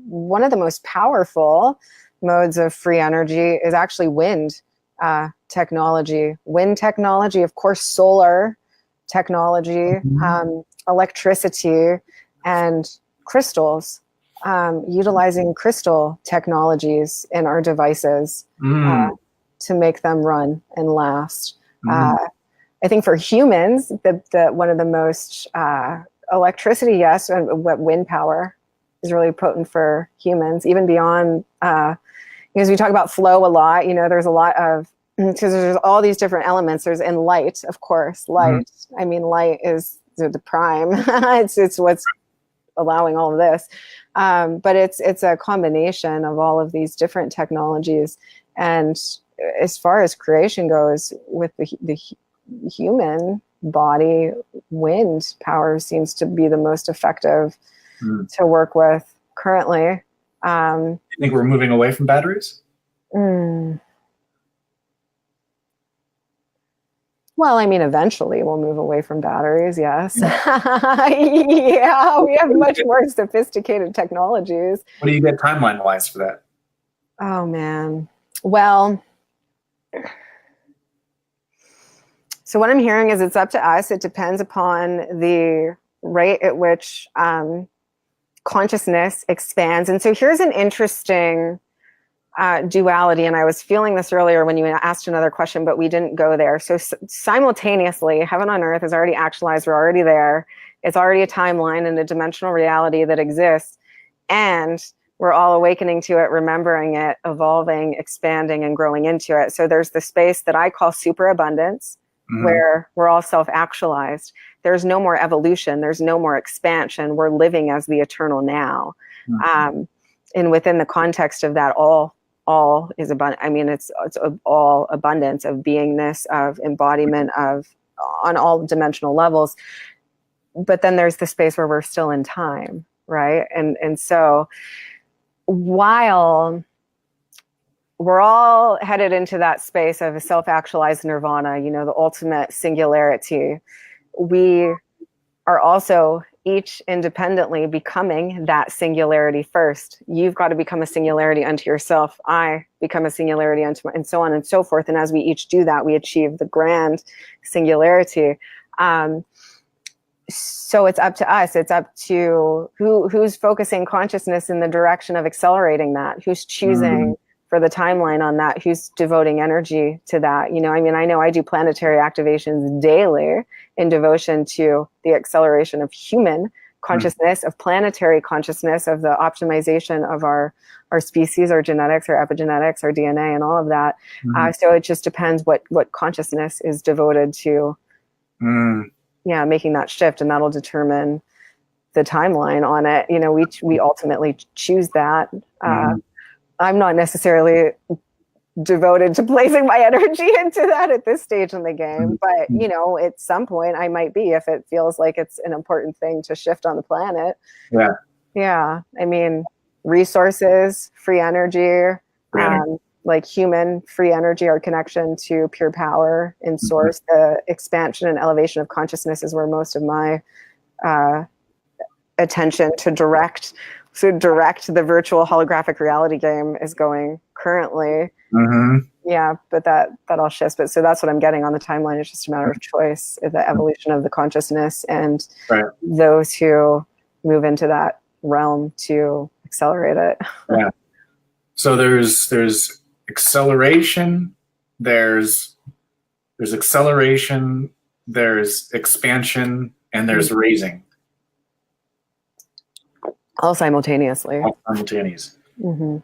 one of the most powerful modes of free energy is actually wind technology. Wind technology, of course, solar technology, electricity, and crystals. Utilizing crystal technologies in our devices to make them run and last. I think for humans, the one of the most electricity, yes, and wind power is really potent for humans, even beyond. Because we talk about flow a lot, there's a lot of, because there's all these different elements. There's in light, of course, light. I mean, light is the prime. it's what's allowing all of this. But it's a combination of all of these different technologies. And as far as creation goes, with the human body, wind power seems to be the most effective to work with currently. You think we're moving away from batteries? Well, I mean, eventually we'll move away from batteries, yes. Yeah, we have much more sophisticated technologies. What do you get timeline-wise for that? Oh, man. Well, so what I'm hearing is it's up to us. It depends upon the rate at which consciousness expands. And so here's an interesting duality, and I was feeling this earlier when you asked another question, but we didn't go there. So simultaneously, heaven on earth is already actualized. We're already there. It's already a timeline and a dimensional reality that exists, and we're all awakening to it, remembering it, evolving, expanding, and growing into it. So there's the space that I call superabundance, where we're all self-actualized. There's no more evolution. There's no more expansion. We're living as the eternal now. And within the context of that, all is abundant. I mean, it's all abundance of beingness, of embodiment, of on all dimensional levels. But then there's the space where we're still in time, right? And so while we're all headed into that space of a self-actualized nirvana, the ultimate singularity, we are also each independently becoming that singularity first. You've got to become a singularity unto yourself. I become a singularity unto and so on and so forth. And as we each do that, we achieve the grand singularity. So it's up to us. It's up to who's focusing consciousness in the direction of accelerating that, who's choosing for the timeline on that, who's devoting energy to that. I mean, I know I do planetary activations daily in devotion to the acceleration of human consciousness, of planetary consciousness, of the optimization of our species, our genetics, our epigenetics, our DNA, and all of that. So it just depends what consciousness is devoted to, making that shift, and that'll determine the timeline on it. We ultimately choose that. I'm not necessarily devoted to placing my energy into that at this stage in the game, but at some point I might be, if it feels like it's an important thing to shift on the planet. I mean, resources, free energy, like human free energy, our connection to pure power in source, the expansion and elevation of consciousness is where most of my attention to direct the virtual holographic reality game is going currently. But that all shifts. But so that's what I'm getting on the timeline. It's just a matter of choice, the evolution of the consciousness, and those who move into that realm to accelerate it. So there's acceleration, there's acceleration, there's expansion, and there's raising. All simultaneously. All simultaneous. Yeah,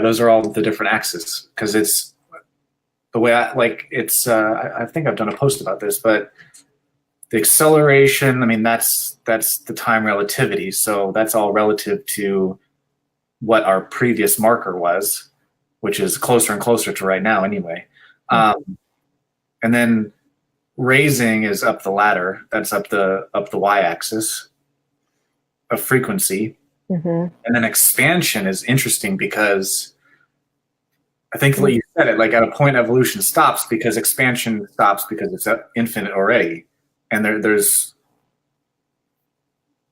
those are all the different axes, because it's the way I think I've done a post about this, but the acceleration, I mean, that's the time relativity. So that's all relative to what our previous marker was, which is closer and closer to right now anyway. And then raising is up the ladder. That's up the y-axis of frequency. And then expansion is interesting because I think what you said, it like at a point evolution stops because expansion stops because it's infinite already. And there's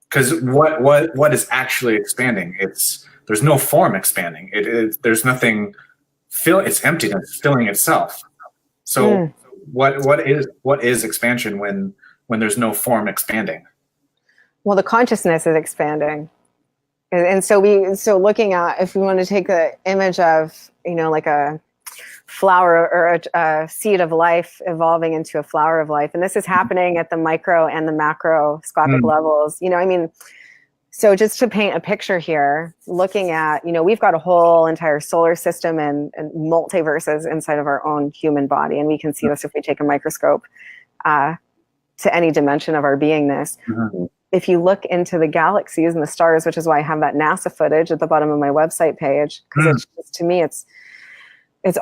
because what is actually expanding? There's no form expanding. There's nothing it's emptiness filling itself. So what is expansion when there's no form expanding? Well, the consciousness is expanding. And so looking at, if we want to take the image of, like a flower or a seed of life evolving into a flower of life, and this is happening at the micro and the macroscopic levels, so just to paint a picture here, looking at, we've got a whole entire solar system and multiverses inside of our own human body. And we can see this if we take a microscope to any dimension of our beingness. If you look into the galaxies and the stars, which is why I have that NASA footage at the bottom of my website page, because to me, it's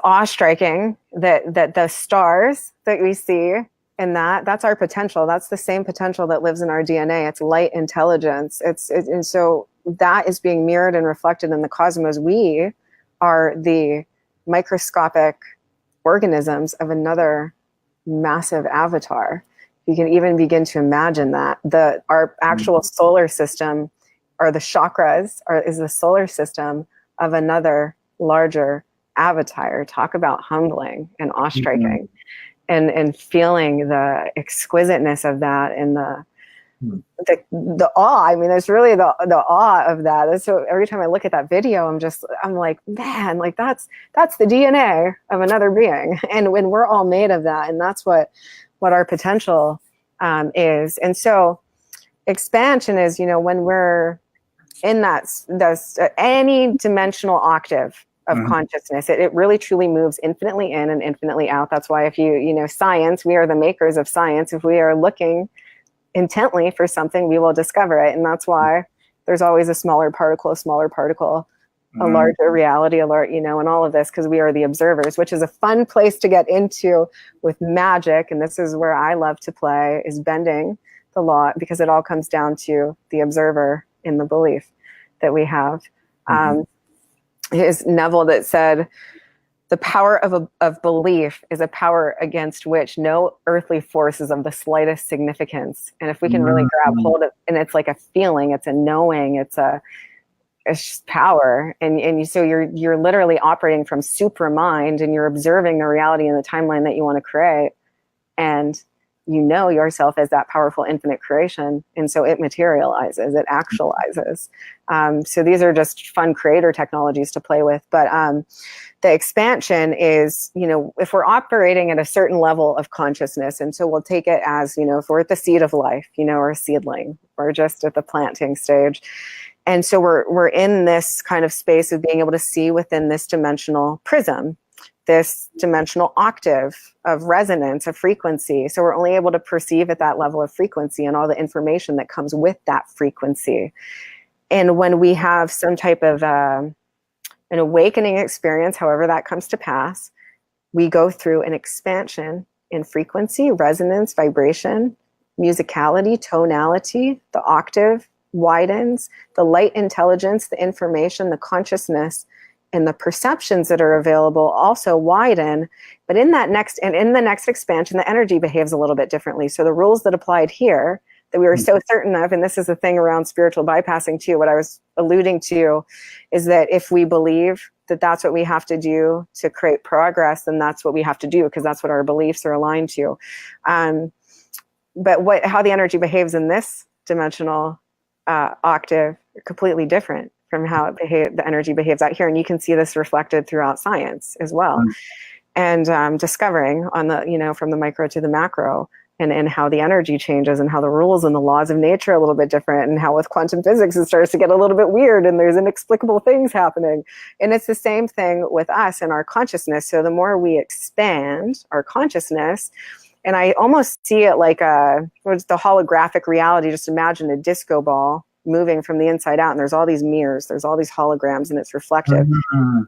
awe-striking that the stars that we see, and that's our potential. That's the same potential that lives in our DNA. It's light intelligence. And so that is being mirrored and reflected in the cosmos. We are the microscopic organisms of another massive avatar. You can even begin to imagine that our actual solar system, or the chakras, is the solar system of another larger avatar. Talk about humbling and awe-striking. And feeling the exquisiteness of that and the awe. I mean, there's really the awe of that. So every time I look at that video, I'm like, man, like that's the DNA of another being. And when we're all made of that, and that's what our potential is. And so expansion is, when we're in that's any dimensional octave of consciousness, it really truly moves infinitely in and infinitely out. That's why if science, we are the makers of science. If we are looking intently for something, we will discover it. And that's why there's always a smaller particle, a larger reality, and all of this, because we are the observers, which is a fun place to get into with magic. And this is where I love to play, is bending the law, because it all comes down to the observer in the belief that we have. Is Neville that said, the power of belief is a power against which no earthly force is of the slightest significance. And if we can really grab hold of, and it's like a feeling, it's a knowing, it's just power. So you're literally operating from supramind, and you're observing the reality in the timeline that you want to create. And yourself as that powerful infinite creation. And so it materializes, it actualizes. So these are just fun creator technologies to play with. But the expansion is, if we're operating at a certain level of consciousness, and so we'll take it as, if we're at the seed of life, or a seedling, or just at the planting stage. And so we're in this kind of space of being able to see within this dimensional prism, this dimensional octave of resonance, of frequency. So we're only able to perceive at that level of frequency and all the information that comes with that frequency. And when we have some type of an awakening experience, however that comes to pass, we go through an expansion in frequency, resonance, vibration, musicality, tonality. The octave widens, the light intelligence, the information, the consciousness, and the perceptions that are available also widen. But in the next expansion, the energy behaves a little bit differently. So the rules that applied here that we were so certain of, and this is the thing around spiritual bypassing too, what I was alluding to is that if we believe that that's what we have to do to create progress, then that's what we have to do, because that's what our beliefs are aligned to. But how the energy behaves in this dimensional octave are completely different from how the energy behaves out here. And you can see this reflected throughout science as well. And discovering on the, from the micro to the macro, and how the energy changes, and how the rules and the laws of nature are a little bit different, and how with quantum physics it starts to get a little bit weird, and there's inexplicable things happening. And it's the same thing with us and our consciousness. So the more we expand our consciousness, And I almost see it like what's the holographic reality. Just imagine a disco ball moving from the inside out, and there's all these mirrors, there's all these holograms, and it's reflective. Mm-hmm.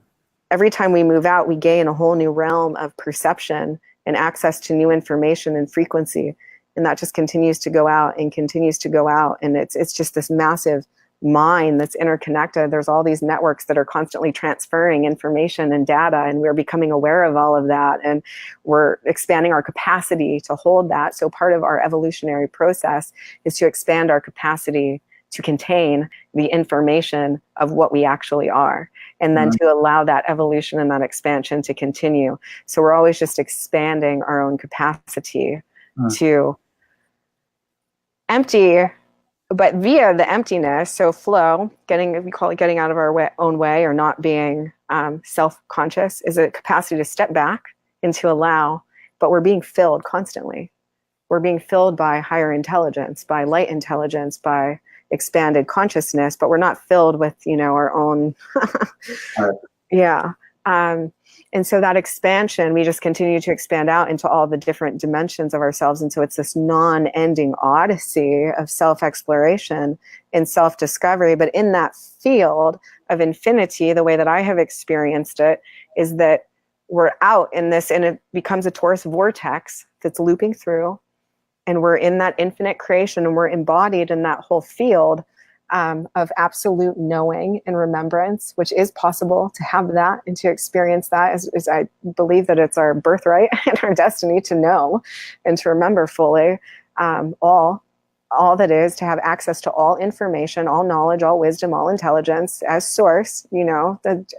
Every time we move out, we gain a whole new realm of perception and access to new information and frequency. And that just continues to go out and continues to go out. And it's just this massive mind that's interconnected. There's all these networks that are constantly transferring information and data, and we're becoming aware of all of that, and we're expanding our capacity to hold that. So part of our evolutionary process is to expand our capacity to contain the information of what we actually are, and then to allow that evolution and that expansion to continue. So we're always just expanding our own capacity to empty, but via the emptiness. So flow, we call it getting out of our own way, or not being self-conscious, is a capacity to step back and to allow, but we're being filled constantly. We're being filled by higher intelligence, by light intelligence, by expanded consciousness, but we're not filled with, our own, and so that expansion, we just continue to expand out into all the different dimensions of ourselves. And so it's this non-ending odyssey of self-exploration and self-discovery. But in that field of infinity, the way that I have experienced it is that we're out in this, and it becomes a torus vortex that's looping through. And we're in that infinite creation, and we're embodied in that whole field of absolute knowing and remembrance, which is possible to have that and to experience that. Is I believe that it's our birthright and our destiny to know and to remember fully all that is, to have access to all information, all knowledge, all wisdom, all intelligence as source,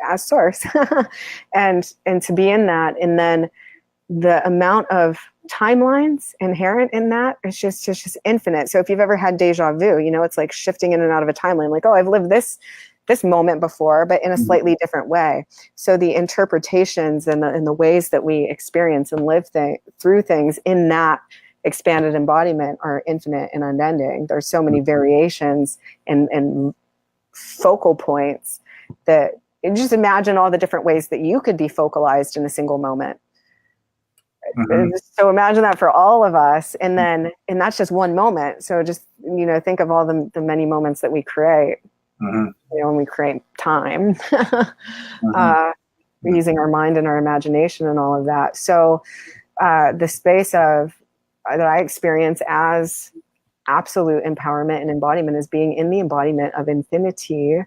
as source, and to be in that. And then the amount of timelines inherent in that is just infinite. So if you've ever had deja vu, it's like shifting in and out of a timeline, like, oh, I've lived this moment before, but in a slightly different way. So the interpretations and the ways that we experience and live through things in that expanded embodiment are infinite and unending. There's so many variations and focal points that, just imagine all the different ways that you could be focalized in a single moment. So imagine that for all of us, and that's just one moment. So just think of all the many moments that we create. When we create time, using our mind and our imagination and all of that. So the space of that I experience as absolute empowerment and embodiment is being in the embodiment of infinity,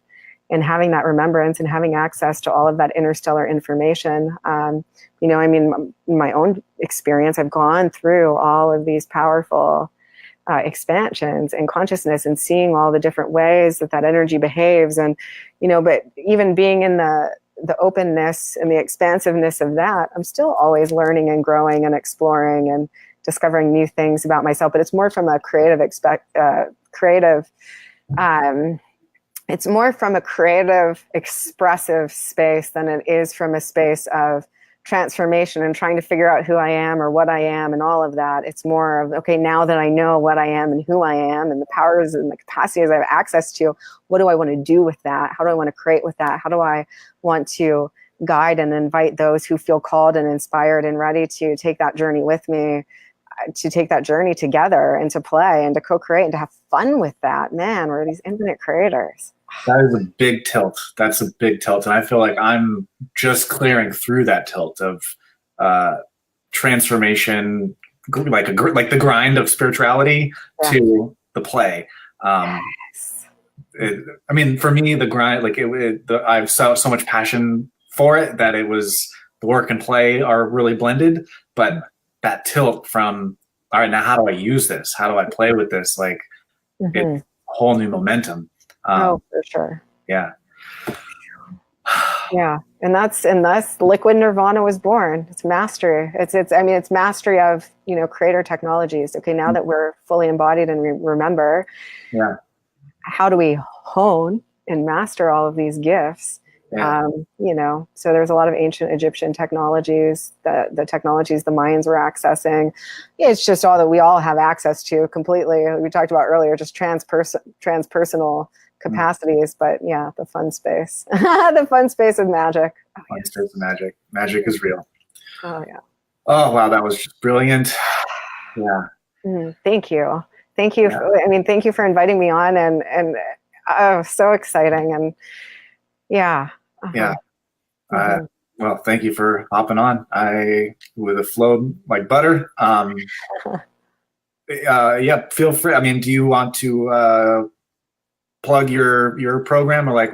and having that remembrance and having access to all of that interstellar information. In my own experience, I've gone through all of these powerful expansions and consciousness, and seeing all the different ways that energy behaves. And, but even being in the openness and the expansiveness of that, I'm still always learning and growing and exploring and discovering new things about myself. But it's more from a it's more from a creative, expressive space than it is from a space of transformation and trying to figure out who I am or what I am and all of that. It's more of, okay, now that I know what I am and who I am and the powers and the capacities I have access to, what do I want to do with that? How do I want to create with that? How do I want to guide and invite those who feel called and inspired and ready to take that journey with me, to take that journey together and to play and to co-create and to have fun with that? Man, we're these infinite creators. That is a big tilt. That's a big tilt. And I feel like I'm just clearing through that tilt of transformation, like the grind of spirituality to the play. For me, the grind, I've so much passion for it that it was, the work and play are really blended. But that tilt from, all right, now how do I use this? How do I play with this? Like, it's a whole new momentum. For sure. Yeah. Yeah. And thus liquid nirvana was born. It's mastery. It's mastery of, creator technologies. Okay. Now that we're fully embodied and we remember, how do we hone and master all of these gifts? So there's a lot of ancient Egyptian technologies, the technologies the Mayans were accessing. It's just all that we all have access to completely. We talked about earlier, just transpersonal capacities, but the fun space, the fun space of magic. Fun space of magic. Magic is real. Oh yeah. Oh wow, that was just brilliant. Yeah. Thank you. Thank you. Yeah. Thank you for inviting me on, and oh, so exciting. And yeah. Yeah. Well, thank you for hopping on. I would have flowed like butter. Yeah, feel free. I mean, do you want to plug your program, or like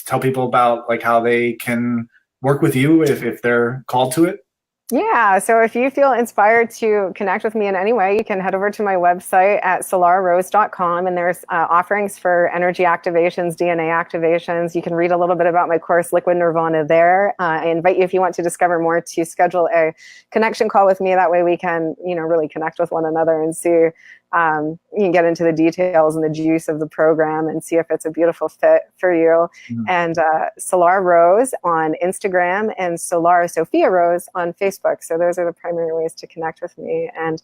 tell people about like how they can work with you if they're called to it? Yeah, so if you feel inspired to connect with me in any way, you can head over to my website at solararose.com, and there's offerings for energy activations, DNA activations. You can read a little bit about my course, Liquid Nirvana, there. I invite you, if you want to discover more, to schedule a connection call with me. That way we can, really connect with one another and see, you can get into the details and the juice of the program and see if it's a beautiful fit for you. And Solara Rose on Instagram and Solara Sophia Rose on Facebook. So those are the primary ways to connect with me. And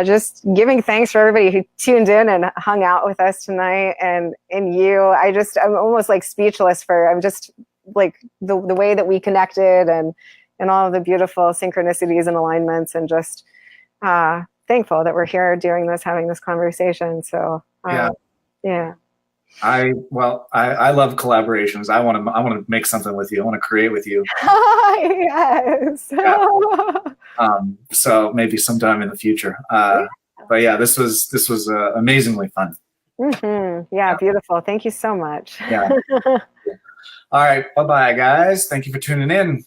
just giving thanks for everybody who tuned in and hung out with us tonight. And you, I'm almost like speechless I'm just like the way that we connected, and all of the beautiful synchronicities and alignments, and just thankful that we're here doing this, having this conversation. So yeah. I love collaborations. I want to make something with you. I want to create with you. Yes. Yeah. So maybe sometime in the future. But yeah, this was amazingly fun. Yeah, beautiful. Thank you so much. Yeah. All right. Bye-bye, guys. Thank you for tuning in.